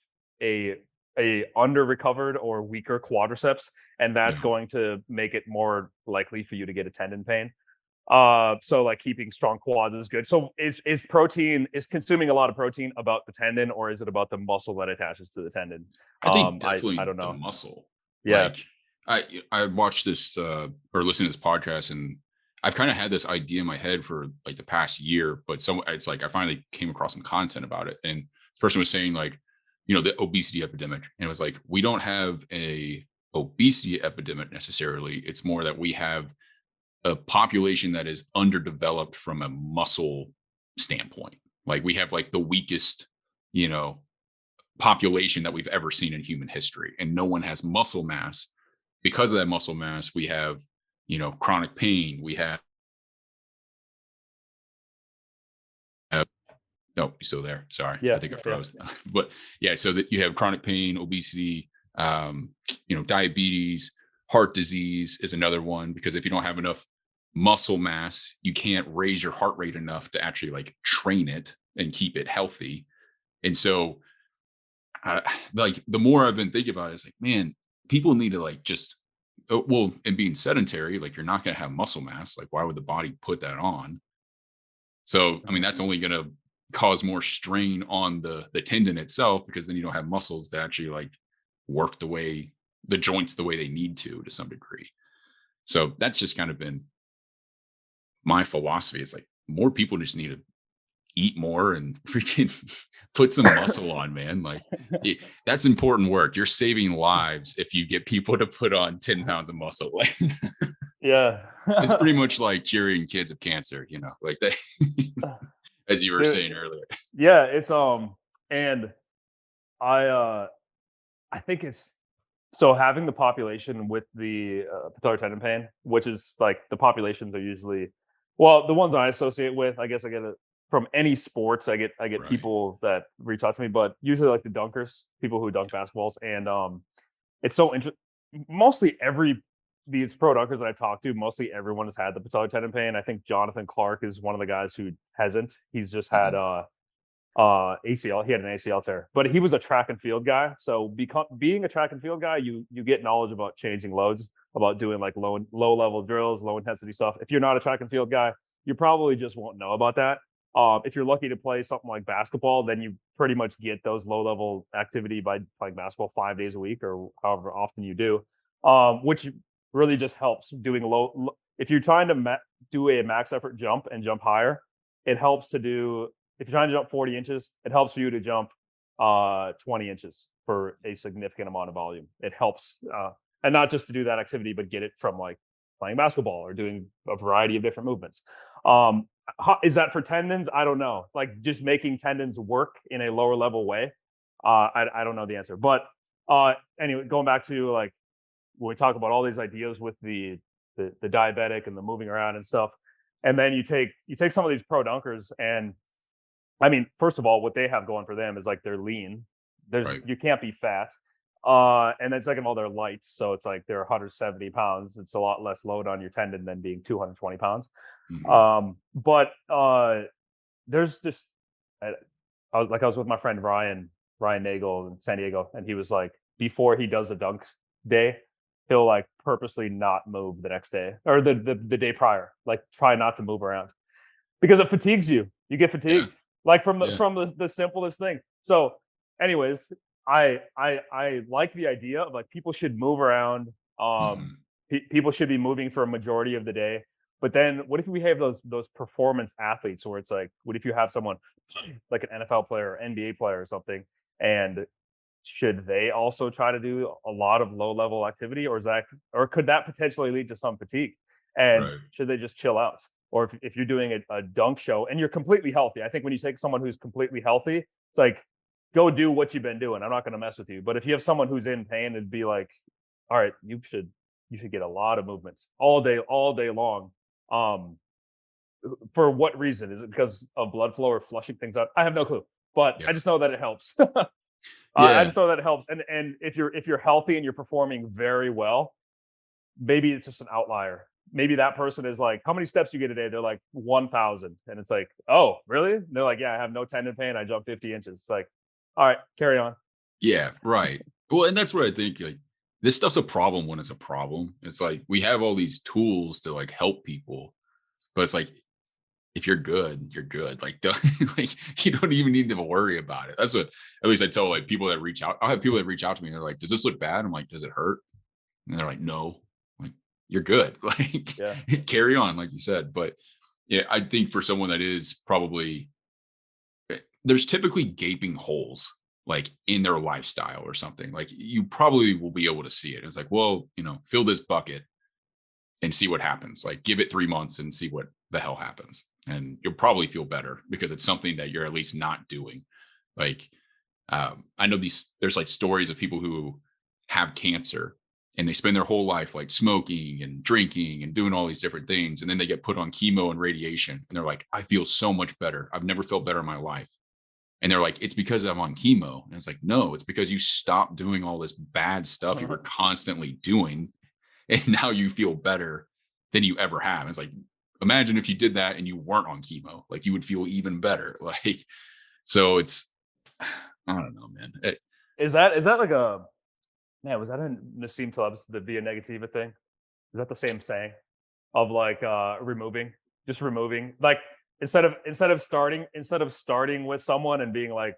a a under recovered or weaker quadriceps, and that's yeah. going to make it more likely for you to get a tendon pain. So like keeping strong quads is good. So is consuming a lot of protein about the tendon, or is it about the muscle that attaches to the tendon? I think I definitely don't the know. muscle. Yeah. Like, I watched this or listened to this podcast, and I've kind of had this idea in my head for like the past year, but it's like I finally came across some content about it. And this person was saying like, the obesity epidemic. And it was like, we don't have a obesity epidemic necessarily. It's more that we have a population that is underdeveloped from a muscle standpoint. Like, we have like the weakest, you know, population that we've ever seen in human history, and no one has muscle mass. Because of that muscle mass, we have, chronic pain. We have, no, you still there? Sorry, I Yeah. think I Yeah. froze. But yeah, so that you have chronic pain, obesity, diabetes, heart disease is another one, because if you don't have enough muscle mass, you can't raise your heart rate enough to actually like train it and keep it healthy. And so, like, the more I've been thinking about it, it's like, man, people need to like just, well, and being sedentary, like, you're not going to have muscle mass. Like, why would the body put that on? So, I mean, Mhm. that's only going to cause more strain on the tendon itself, because then you don't have muscles to actually like work the joints the way they need to some degree. So that's just kind of been my philosophy. It's like, more people just need to eat more and freaking put some muscle on, man. Like, that's important work. You're saving lives if you get people to put on 10 pounds of muscle. Like, Yeah. it's pretty much like curing kids of cancer, like that, as you were Dude, saying earlier. yeah, and I I think it's so having the population with the patellar tendon pain, which is like the populations are usually, well, the ones I associate with, I guess I get it from any sports. I get Right. people that reach out to me, but usually like the dunkers, people who dunk basketballs, and it's so interesting. Mostly these pro dunkers that I talk to, mostly everyone has had the patellar tendon pain. I think Jonathan Clark is one of the guys who hasn't. He's just had Mhm. ACL. He had an ACL tear, but he was a track and field guy. So being a track and field guy, you get knowledge about changing loads, about doing like low level drills, low intensity stuff. If you're not a track and field guy, you probably just won't know about that. If you're lucky to play something like basketball, then you pretty much get those low level activity by playing basketball 5 days a week or however often you do, which really just helps doing if you're trying to do a max effort jump and jump higher, it helps to do, if you're trying to jump 40 inches, it helps for you to jump 20 inches for a significant amount of volume. It helps, and not just to do that activity, but get it from like playing basketball or doing a variety of different movements. Is that for tendons? I don't know. Like just making tendons work in a lower level way. I don't know the answer. But anyway, going back to like when we talk about all these ideas with the diabetic and the moving around and stuff, and then you take some of these pro dunkers, and I mean, first of all, what they have going for them is like they're lean. There's Right. you can't be fat. And then second of all, they're light. So it's like they're 170 pounds. It's a lot less load on your tendon than being 220 pounds. Mhm. But there's just I was with my friend Ryan Nagel in San Diego, and he was like, before he does a dunks day, he'll like purposely not move the next day or the day prior, like try not to move around because it fatigues you. You get Yeah. fatigued, like from Yeah. the simplest thing. So, anyways, I like the idea of like people should move around. Mhm. People should be moving for a majority of the day. But then, what if we have those performance athletes where it's like, what if you have someone like an NFL player, or NBA player, or something, and should they also try to do a lot of low level activity, or is that, or could that potentially lead to some fatigue? And Right. should they just chill out? Or if you're doing a dunk show and you're completely healthy, I think when you take someone who's completely healthy, it's like go do what you've been doing. I'm not going to mess with you. But if you have someone who's in pain, it'd be like, all right, you should get a lot of movements all day long. Um, for what reason? Is it because of blood flow or flushing things out? I have no clue, but Yeah. I just know that it helps. I Yeah. just know that it helps. And if you're healthy and you're performing very well, maybe it's just an outlier. Maybe that person is like, how many steps you get a day? They're like 1,000, and it's like, oh, really? And they're like, yeah, I have no tendon pain. I jump 50 inches. It's like, all right, carry on. Yeah, right. Well, and that's what I think, like, this stuff's a problem when it's a problem. It's like we have all these tools to, like, help people, but it's like, if you're good, you're good. Like, don't like, you don't even need to worry about it. That's what at least I tell, like, people that reach out. I'll have people that reach out to me, and they're like, "Does this look bad?" I'm like, "Does it hurt?" And they're like, "No." I'm like, "You're good." Like, Yeah. carry on, like you said. But, yeah, I think for someone that is probably there's typically gaping holes like in their lifestyle or something. Like you probably will be able to see it. It's like, well, fill this bucket and see what happens. Like give it 3 months and see what the hell happens. And you'll probably feel better because it's something that you're at least not doing. Like I know there's like stories of people who have cancer and they spend their whole life like smoking and drinking and doing all these different things. And then they get put on chemo and radiation. And they're like, I feel so much better. I've never felt better in my life. And they're like, it's because I'm on chemo. And it's like, no, it's because you stopped doing all this bad stuff you were constantly doing. And now you feel better than you ever have. And it's like, imagine if you did that and you weren't on chemo, like you would feel even better. Like, so it's, I don't know, man. Is that like a man? Was that in Nassim Taleb's the Via Negativa thing? Is that the same saying of like just removing, like instead of starting with someone and being like,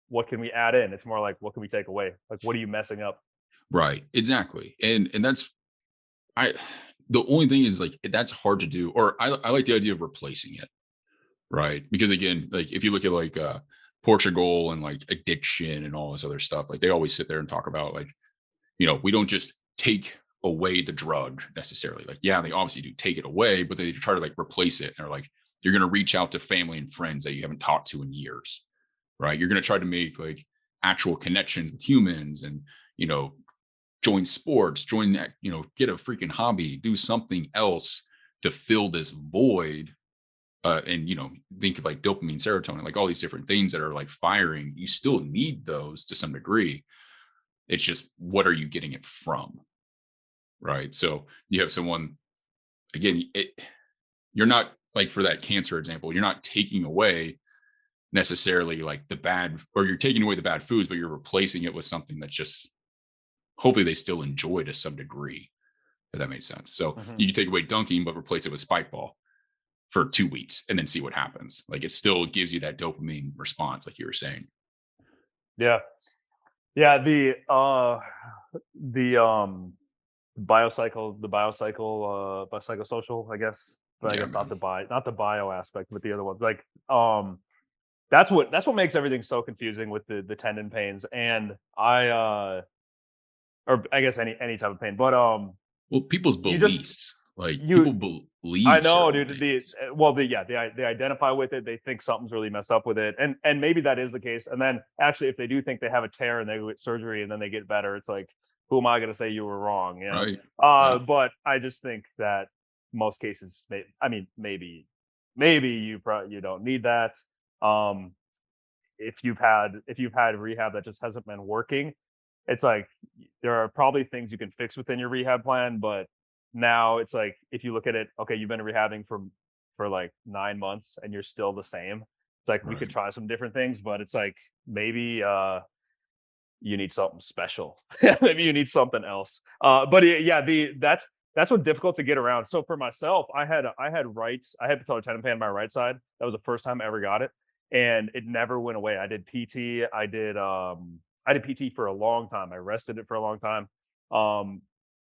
what can we add in? It's more like, what can we take away? Like, what are you messing up? Right. Exactly. And that's, I, the only thing is like, that's hard to do. Or I like the idea of replacing it. Right. Because again, like if you look at like Portugal and like addiction and all this other stuff, like they always sit there and talk about like, we don't just take away the drug necessarily. Like, yeah, they obviously do take it away, but they try to like replace it. And they're like, you're going to reach out to family and friends that you haven't talked to in years. Right. You're going to try to make like actual connections with humans and, you know, join sports, join that, get a freaking hobby, do something else to fill this void and think of like dopamine, serotonin, like all these different things that are like firing. You still need those to some degree. It's just what are you getting it from, right? So you have someone again. You're not like for that cancer example. You're not taking away necessarily like the bad, or you're taking away the bad foods, but you're replacing it with something that just hopefully they still enjoy to some degree. If that makes sense. So Mhm. you can take away dunking, but replace it with spike ball for 2 weeks and then see what happens. Like it still gives you that dopamine response, like you were saying. Yeah, yeah. The biopsychosocial, I guess, but I Yeah, guess not man. not the bio aspect, but the other ones. Like, that's what makes everything so confusing with the tendon pains, and or I guess any type of pain. But Well, people's you just beliefs. Like You people I believe know, certain dude. things. Well, they identify with it. They think something's really messed up with it, and maybe that is the case. And then actually, if they do think they have a tear and they go get surgery and then they get better, it's like, who am I going to say you were wrong? You know. Right. Right. But I just think that most cases, I mean, maybe you don't need that. Um, if you've had rehab that just hasn't been working, it's like there are probably things you can fix within your rehab plan, but now it's like if you look at it, okay, you've been rehabbing for like 9 months and you're still the same. It's like we could Right. try some different things, but it's like maybe you need something special. Maybe you need something else. But yeah, the that's what's difficult to get around. So for myself, I had patellar tendon pain on my right side. That was the first time I ever got it, and it never went away. I did PT. I did PT for a long time. I rested it for a long time. Um,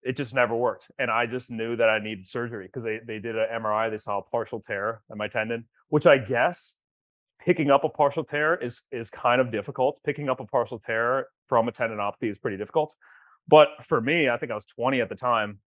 it just never worked, and I just knew that I needed surgery because they did an MRI. They saw a partial tear in my tendon, which I guess picking up a partial tear is kind of difficult. Picking up a partial tear from a tendinopathy is pretty difficult. But for me, I think I was 20 at the time.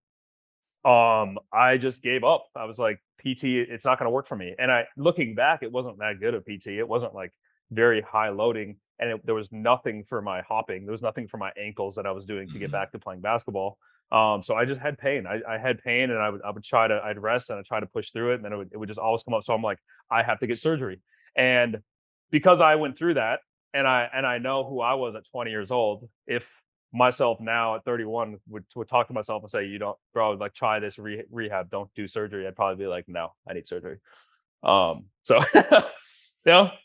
I just gave up. I was like, PT, it's not going to work for me. And I, looking back, it wasn't that good of PT. It wasn't like very high loading, and there was nothing for my hopping. There was nothing for my ankles that I was doing to get Mhm. back to playing basketball. So I just had pain. I had pain, and I would try to, I'd rest and I'd try to push through it, and then it would just always come up. So I'm like, I have to get surgery. And because I went through that, and I know who I was at 20 years old, if myself now at 31 would talk to myself and say, "You don't, bro, like try this rehab, don't do surgery," I'd probably be like, "No, I need surgery." So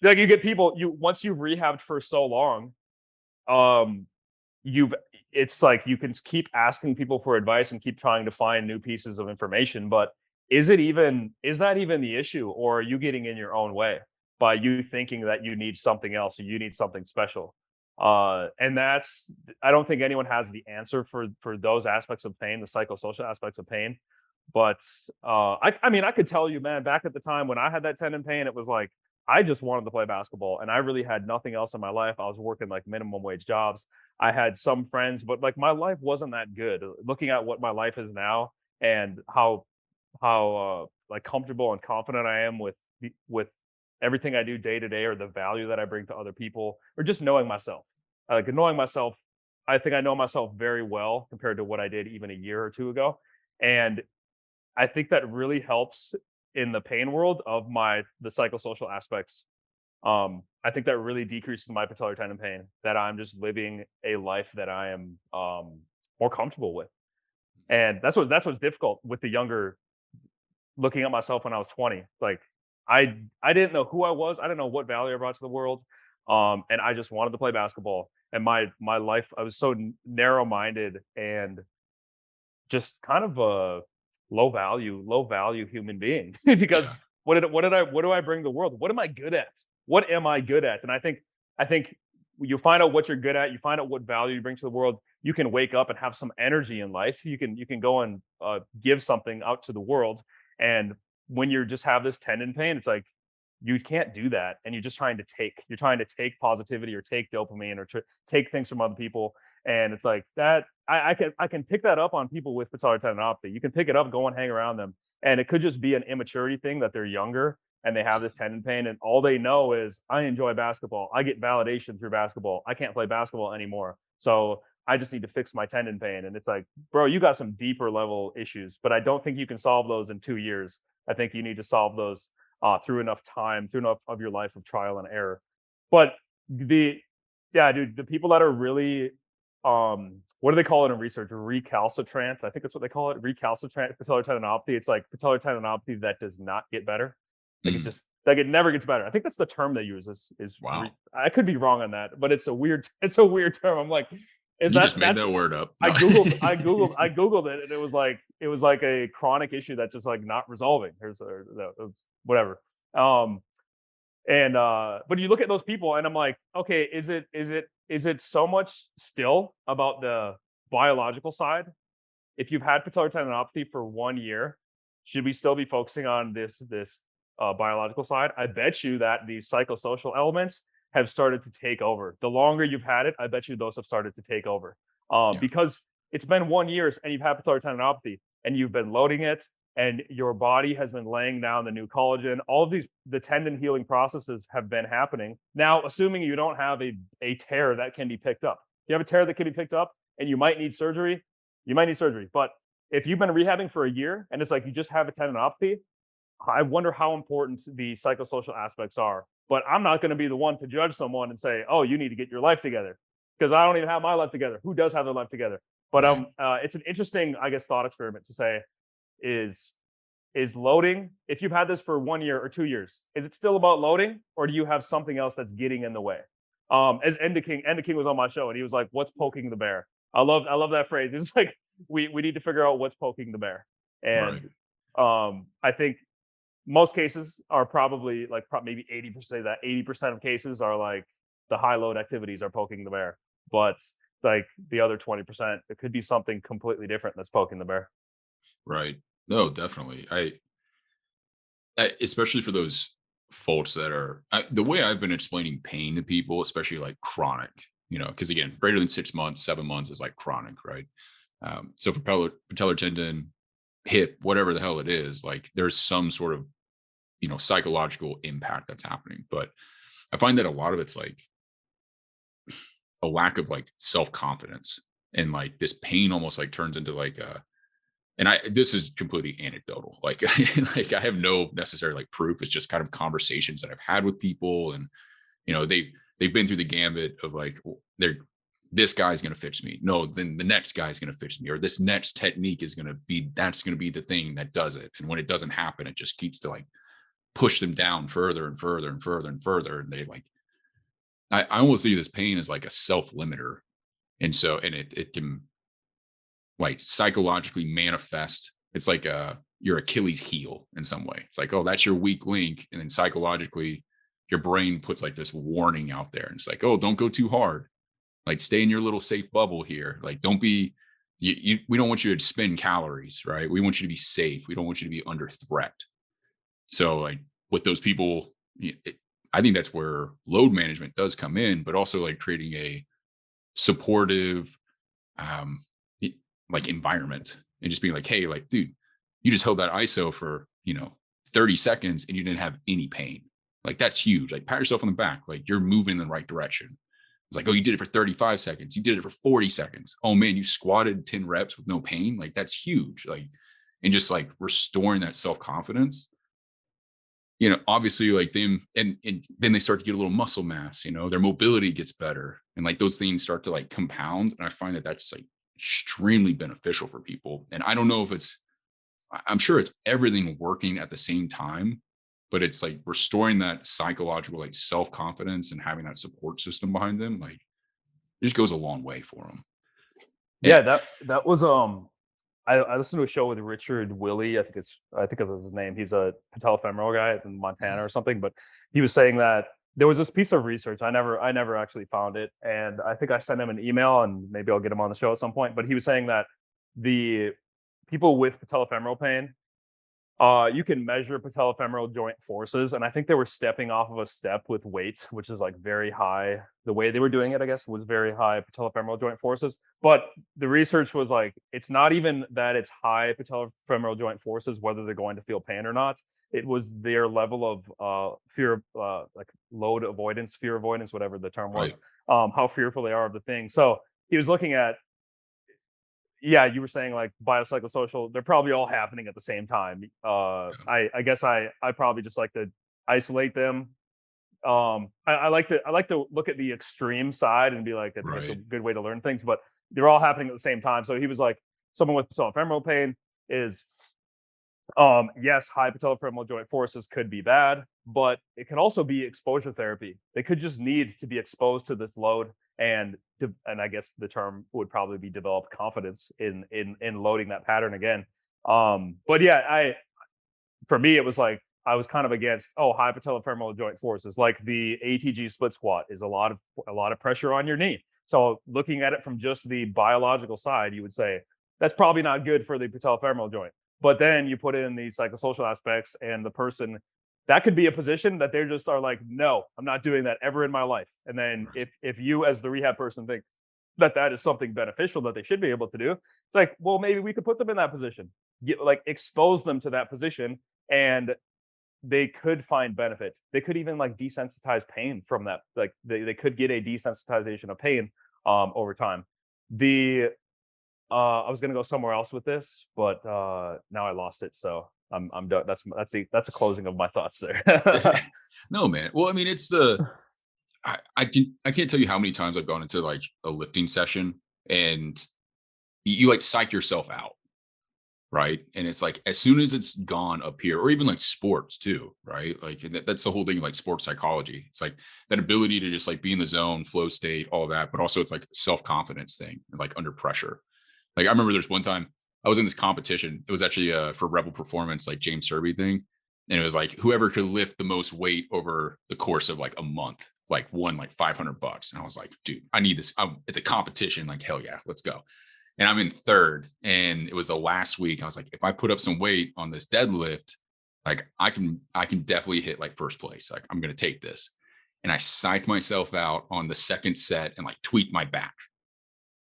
like you get people, you once you've rehabbed for so long, um, you've it's like you can keep asking people for advice and keep trying to find new pieces of information, but is that even the issue, or are you getting in your own way by you thinking that you need something else or you need something special? And that's I don't think anyone has the answer for those aspects of pain, the psychosocial aspects of pain. But I mean, I could tell you, man, back at the time when I had that tendon pain, it was like I just wanted to play basketball and I really had nothing else in my life. I was working like minimum wage jobs. I had some friends, but like my life wasn't that good. Looking at what my life is now and how like comfortable and confident I am with everything I do day to day, or the value that I bring to other people, or just knowing myself. Like knowing myself, I think I know myself very well compared to what I did even a year or two ago. And I think that really helps in the pain world of the psychosocial aspects. I think that really decreases my patellar tendon pain. That I'm just living a life that I am more comfortable with, and that's what's difficult with the younger. Looking at myself when I was 20, like I didn't know who I was. I didn't know what value I brought to the world, and I just wanted to play basketball. And my life, I was so narrow minded and just kind of a low value human being Yeah. because what do I bring to the world? What am I good at? What am I good at? And I think you find out what you're good at, you find out what value you bring to the world, you can wake up and have some energy in life. You can go and give something out to the world. And when you just have this tendon pain, it's like you can't do that, and you're trying to take positivity or take dopamine or take things from other people. And it's like that I can pick that up on people with patellar tendinopathy. You can pick it up, go and hang around them, and it could just be an immaturity thing that they're younger and they have this tendon pain, and all they know is I enjoy basketball. I get validation through basketball. I can't play basketball anymore, so I just need to fix my tendon pain. And it's like, bro, you got some deeper level issues, but I don't think you can solve those in 2 years. I think you need to solve those through enough time, through enough of your life of trial and error. But the yeah, dude, the people that are really what do they call it in research? Recalcitrant. I think that's what they call it. Recalcitrant patellar tendinopathy. It's like patellar tendinopathy that does not get better. Mm. Like it never gets better. I think that's the term they use. Wow. I could be wrong on that, but it's a weird term. I'm like, is You just made that's that word up. No. I googled it, and it was like a chronic issue that's just like not resolving. Whatever. Um, and but you look at those people and I'm like, okay, is it so much still about the biological side? If you've had patellar tendinopathy for 1 year, should we still be focusing on this biological side? I bet you that these psychosocial elements have started to take over. The longer you've had it, I bet you those have started to take over. Yeah. Because it's been 1 year and you've had patellar tendinopathy and you've been loading it, and your body has been laying down the new collagen. All of these, the tendon healing processes have been happening. Now, assuming you don't have a tear that can be picked up. If you have a tear that can be picked up and you might need surgery, you might need surgery. But if you've been rehabbing for a year and it's like you just have a tendinopathy, I wonder how important the psychosocial aspects are. But I'm not going to be the one to judge someone and say, "Oh, you need to get your life together," because I don't even have my life together. Who does have their life together? But Right. it's an interesting, I guess, thought experiment to say, is is loading, if you've had this for 1 year or 2 years, is it still about loading, or do you have something else that's getting in the way? As Enda King was on my show and he was like, "What's poking the bear?" I love that phrase. It's like we need to figure out what's poking the bear. Right. And I think most cases are probably like maybe 80% of that 80% of cases are like the high load activities are poking the bear. But it's like the other 20%, it could be something completely different that's poking the bear. Right. No, definitely. Especially for those folks that are the way I've been explaining pain to people, especially like chronic, because again, greater than 6 months, 7 months is like chronic, right? So for patellar tendon, hip, whatever the hell it is, like there's some sort of psychological impact that's happening. But I find that a lot of it's like a lack of like self confidence, and like this pain almost like turns into like a and I this is completely anecdotal. Like like I have no necessary like proof. It's just kind of conversations that I've had with people, and they've been through the gambit of like they're this guy's going to fix me. No, then the next guy's going to fix me, or this next technique is going to be that's going to be the thing that does it. And when it doesn't happen, it just keeps to like push them down further and further and further and further. And they like I almost see this pain as like a self limiter, and it can like psychologically manifest. It's like your Achilles heel in some way. It's like, oh, that's your weak link. And then psychologically, your brain puts like this warning out there. And it's like, oh, don't go too hard. Like stay in your little safe bubble here. Like don't be we don't want you to spend calories, right? We want you to be safe. We don't want you to be under threat. So like with those people, I think that's where load management does come in, but also like creating a supportive um like environment, and just being like, hey, like, dude, you just held that ISO for 30 seconds and you didn't have any pain. Like that's huge. Like pat yourself on the back. Like you're moving in the right direction. It's like, oh, you did it for 35 seconds. You did it for 40 seconds. Oh man, you squatted 10 reps with no pain. Like that's huge. Like, and just like restoring that self-confidence, obviously like them and then they start to get a little muscle mass, their mobility gets better. And like those things start to like compound. And I find that that's like extremely beneficial for people. And I don't know if I'm sure it's everything working at the same time, but it's like restoring that psychological like self-confidence and having that support system behind them. Like it just goes a long way for them. Yeah, that was I listened to a show with Richard Willie. I think it was his name. He's a patellofemoral guy in Montana or something. But he was saying that there was this piece of research. I never actually found it, and I think I sent him an email, and maybe I'll get him on the show at some point. But he was saying that the people with patellofemoral pain, you can measure patellofemoral joint forces, and I think they were stepping off of a step with weight, which is like very high. The way they were doing it, I guess, was very high patellofemoral joint forces. But the research was like, it's not even that it's high patellofemoral joint forces, whether they're going to feel pain or not. It was their level of fear, like load avoidance, fear avoidance, whatever the term was, Right. how fearful they are of the thing. So he was looking at, yeah, you were saying like biopsychosocial, they're probably all happening at the same time. I guess I probably just like to isolate them. I like to look at the extreme side and be like, I think it's a Right. good way to learn things, but they're all happening at the same time. So he was like, someone with patellofemoral pain is yes, high patellofemoral joint forces could be bad, but it can also be exposure therapy. They could just need to be exposed to this load, and I guess the term would probably be develop confidence in loading that pattern again. But yeah, for me it was like I was kind of against high patellofemoral joint forces, like the ATG split squat is a lot of pressure on your knee. So looking at it from just the biological side, you would say that's probably not good for the patellofemoral joint. But then you put in the psychosocial aspects, and the person, that could be a position that they just are like, no, I'm not doing that ever in my life. And then if you as the rehab person think that is something beneficial that they should be able to do, it's like, well, maybe we could put them in that position. expose them to that position, and they could find benefit. They could even like desensitize pain from that. Like they could get a desensitization of pain over time. The I was gonna go somewhere else with this, but now I lost it. So I'm done. That's a closing of my thoughts there. No, man. Well, I mean, it's I can't tell you how many times I've gone into like a lifting session and you like psych yourself out, right? And it's like as soon as it's gone up here, or even like sports too, right? Like and that's the whole thing, like sports psychology. It's like that ability to just like be in the zone, flow state, all of that, but also it's like self confidence thing, like under pressure. Like I remember there's one time I was in this competition. It was actually for Rebel Performance, like James Serby thing, and it was like whoever could lift the most weight over the course of like a month, like won like $500. And I was like, dude, I need this. It's a competition. Like hell yeah, let's go. And I'm in third, and it was the last week. I was like, if I put up some weight on this deadlift, like I can definitely hit like first place. Like I'm gonna take this. And I psyched myself out on the second set and like tweaked my back.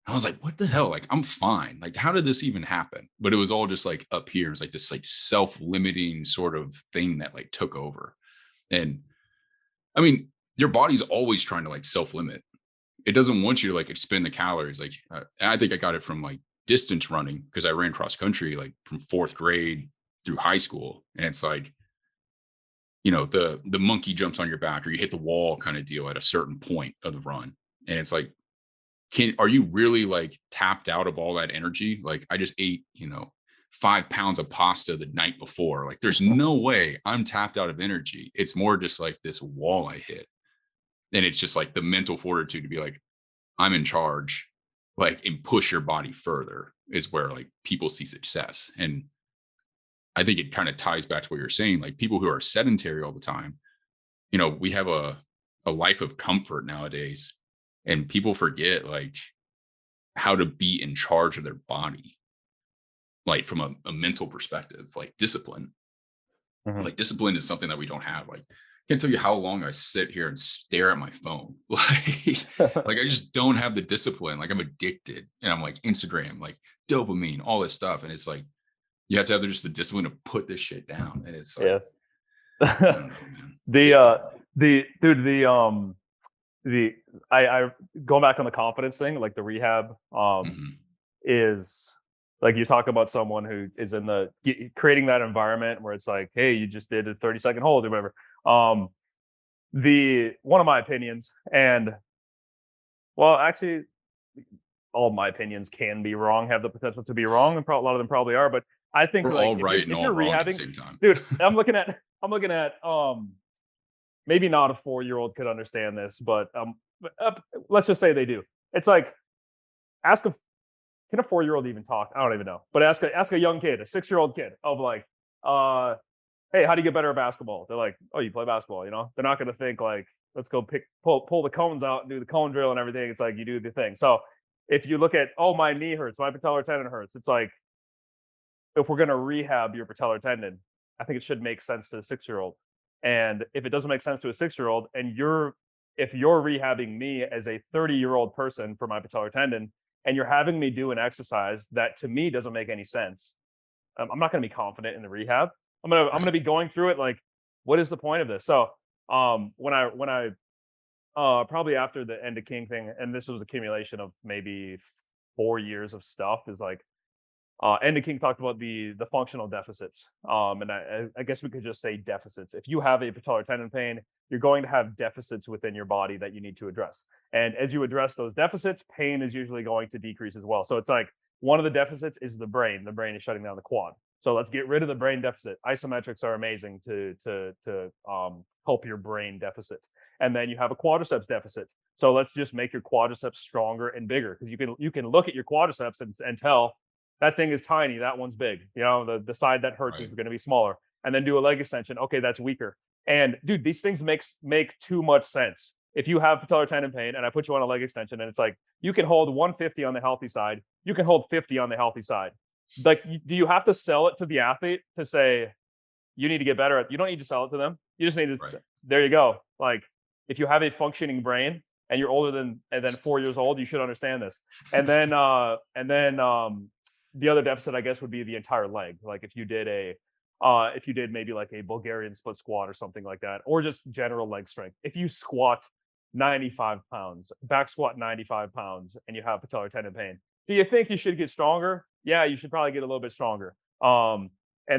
I was like, what the hell? Like, I'm fine. Like, how did this even happen? But it was all just like up here. It's like this like self-limiting sort of thing that like took over. And I mean, your body's always trying to like self-limit. It doesn't want you to like expend the calories. Like, I think I got it from like distance running because I ran cross country like from fourth grade through high school. And it's like, the monkey jumps on your back or you hit the wall kind of deal at a certain point of the run. And it's like, are you really like tapped out of all that energy? Like I just ate, 5 pounds of pasta the night before. Like there's no way I'm tapped out of energy. It's more just like this wall I hit. And it's just like the mental fortitude to be like, I'm in charge, like, and push your body further is where like people see success. And I think it kind of ties back to what you're saying. Like people who are sedentary all the time, we have a life of comfort nowadays, and people forget like how to be in charge of their body, like from a mental perspective, like discipline. Mhm. Like discipline is something that we don't have. Like I can't tell you how long I sit here and stare at my phone. Like I just don't have the discipline. Like I'm addicted, and I'm like Instagram, like dopamine, all this stuff. And it's like you have to have just the discipline to put this shit down. And it's like, Yeah. I don't know, man. the the dude the I going back on the confidence thing, like the rehab Mhm. is like you talk about someone who is in creating that environment where it's like, hey, you just did a 30-second hold or whatever. The one of my opinions, and well, actually, all of my opinions can be wrong, have the potential to be wrong, and a lot of them probably are. But I think We're like all right and if all you're wrong at the rehabbing, same time. dude, I'm looking at maybe not a 4-year-old could understand this, but let's just say they do. It's like ask a can a 4-year-old even talk? I don't even know. But ask a young kid, a 6-year-old kid of like, hey, how do you get better at basketball? They're like, oh, you play basketball, They're not gonna think like, let's go pull the cones out and do the cone drill and everything. It's like you do the thing. So if you look at, oh, my knee hurts, my patellar tendon hurts, it's like if we're gonna rehab your patellar tendon, I think it should make sense to a 6-year-old. And if it doesn't make sense to a 6-year-old, and if you're rehabbing me as a 30-year-old person for my patellar tendon, and you're having me do an exercise that to me doesn't make any sense, I'm not going to be confident in the rehab. I'm gonna be going through it like, what is the point of this? So when I probably after the end of King thing, and this was accumulation of maybe 4 years of stuff, is like Andy King talked about the functional deficits, and I guess we could just say deficits. If you have a patellar tendon pain, you're going to have deficits within your body that you need to address. And as you address those deficits, pain is usually going to decrease as well. So it's like one of the deficits is the brain. The brain is shutting down the quad. So let's get rid of the brain deficit. Isometrics are amazing to help your brain deficit. And then you have a quadriceps deficit. So let's just make your quadriceps stronger and bigger, because you can look at your quadriceps and tell that thing is tiny, that one's big. The side that hurts is Right. going to be smaller. And then do a leg extension. Okay, that's weaker. And dude, these things make too much sense. If you have patellar tendon pain and I put you on a leg extension, and it's like you can hold 150 on the healthy side, you can hold 50 on the healthy side. Like, do you have to sell it to the athlete to say you need to get better at? You don't need to sell it to them. You just need to. Right. There you go. Like, if you have a functioning brain and you're older than 4 years old, you should understand this. And then the other deficit, I guess, would be the entire leg. Like if you did maybe like a Bulgarian split squat or something like that, or just general leg strength. If you squat 95 pounds, back squat 95 pounds, and you have patellar tendon pain, do you think you should get stronger? Yeah, you should probably get a little bit stronger. And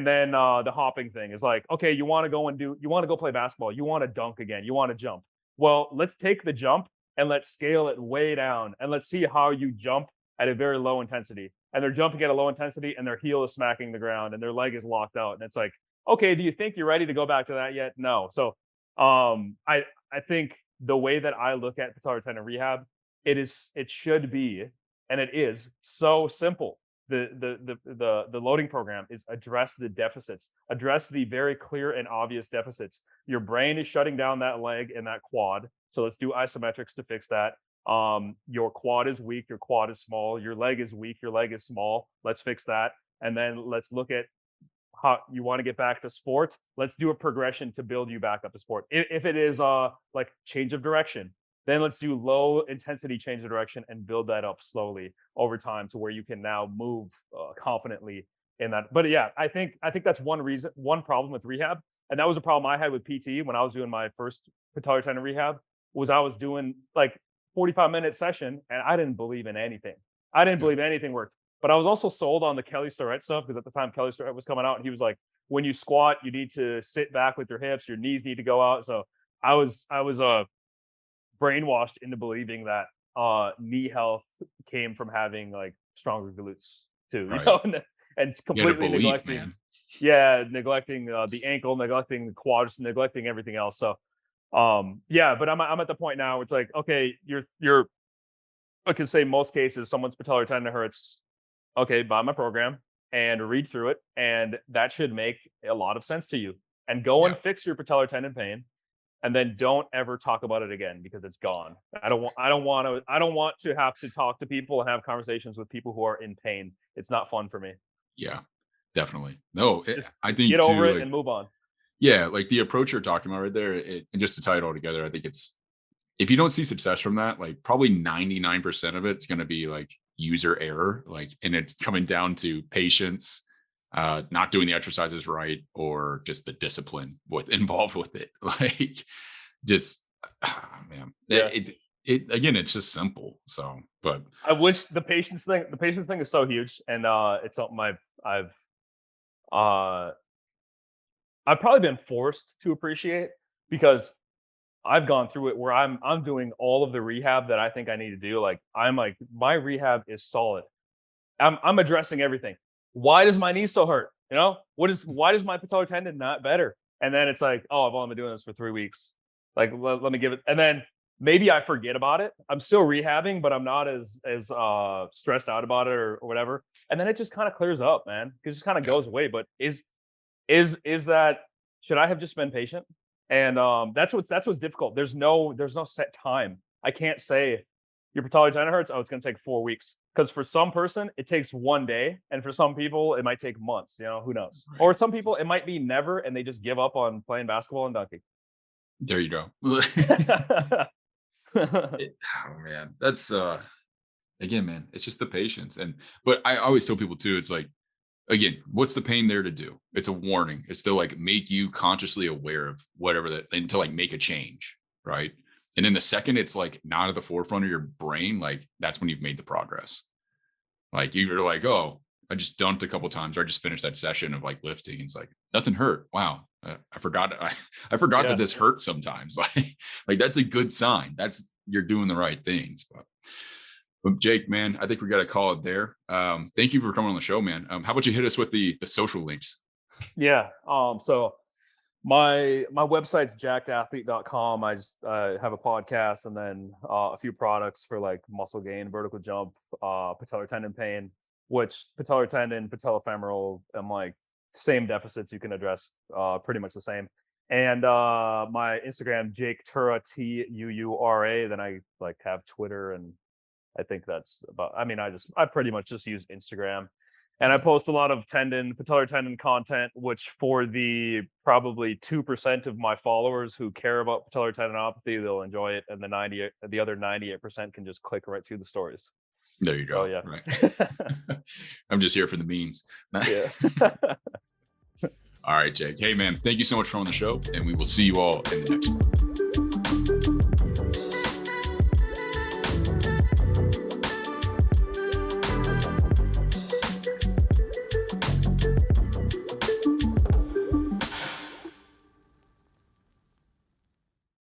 then the hopping thing is like, okay, you want to go play basketball, you want to dunk again, you want to jump. Well, let's take the jump and let's scale it way down, and let's see how you jump at a very low intensity. And they're jumping at a low intensity, and their heel is smacking the ground, and their leg is locked out. And it's like, okay, do you think you're ready to go back to that yet? No. So, I think the way that I look at patellar tendon rehab, it should be, and it is so simple. The loading program is address the deficits, address the very clear and obvious deficits. Your brain is shutting down that leg and that quad, so let's do isometrics to fix that. Your quad is weak, your quad is small, your leg is weak, your leg is small, let's fix that. And then let's look at how you want to get back to sport. Let's do a progression to build you back up to sport. If it is like change of direction, then let's do low intensity change of direction and build that up slowly over time to where you can now move confidently in that. But yeah, I think that's one problem with rehab, and that was a problem I had with PT when I was doing my first patellar tendon rehab. Was I was doing like 45-minute session, and I didn't believe in anything. I didn't believe anything worked. But I was also sold on the Kelly Starrett stuff, because at the time Kelly Starrett was coming out, and he was like, when you squat, you need to sit back with your hips, your knees need to go out. So I was brainwashed into believing that knee health came from having like stronger glutes too, you Right. know, and You had a completely belief, neglecting, man. yeah, neglecting the ankle, neglecting the quads, neglecting everything else. So yeah, but I'm at the point now. It's like, okay, you're I can say most cases someone's patellar tendon hurts. Okay, buy my program and read through it, and that should make a lot of sense to you. And go Yeah. and fix your patellar tendon pain, and then don't ever talk about it again, because it's gone. I don't want to have to talk to people and have conversations with people who are in pain. It's not fun for me. Yeah. Definitely. No, Just I get think over too, it like, and move on. yeah, like the approach you're talking about right there, and just to tie it all together, I think it's, if you don't see success from that, like probably 99% of it's going to be like user error, like, and it's coming down to patience, not doing the exercises right, or just the discipline with involved with it. Like, just, man, Yeah. it again, it's just simple. So, but I wish the patience thing is so huge, and it's something I've uh I've probably been forced to appreciate, because I've gone through it where I'm doing all of the rehab that I think I need to do. Like, I'm like, my rehab is solid. I'm addressing everything. Why does my knee still hurt? You know, why does my patellar tendon not better? And then it's like, oh, I've only been doing this for 3 weeks. Like, let me give it. And then maybe I forget about it. I'm still rehabbing, but I'm not as stressed out about it, or whatever. And then it just kind of clears up, man. It just kind of yeah, goes away. But is that, should I have just been patient? And that's what's difficult. There's no set time. I can't say your patellar tendon hurts. Oh, it's going to take 4 weeks. Because for some person it takes one day, and for some people it might take months. You know, who knows? right. Or some people it might be never, and they just give up on playing basketball and dunking. There you go. Oh man, that's again, man, it's just the patience. And but I always tell people too, it's like, again, what's the pain there to do? It's a warning. It's to like make you consciously aware of whatever that, and to like make a change, right? And then the second it's like not at the forefront of your brain, like that's when you've made the progress. Like you're like, oh, I just dumped a couple times, or I just finished that session of like lifting. It's like nothing hurt. Wow, I forgot. I forgot that Yeah. this hurts sometimes. Like that's a good sign. That's, you're doing the right things. But Jake, man, I think we got to call it there. Thank you for coming on the show, man. How about you hit us with the social links? Yeah. So my website's jackedathlete.com. I just have a podcast, and then a few products for like muscle gain, vertical jump, patellar tendon pain, which patellar tendon, patellofemoral, and like same deficits you can address, pretty much the same. And my Instagram, Jake Tuura, Tuura. Then I like have Twitter, and I think that's about, I mean, I pretty much just use Instagram. And I Yeah, post a lot of patellar tendon content, which for the probably 2% of my followers who care about patellar tendinopathy, they'll enjoy it. And the other 98% can just click right through the stories. There you Oh go. yeah. Right. I'm just here for the memes. Yeah. All right, Jake. Hey, man, thank you so much for on the show, and we will see you all in the next one.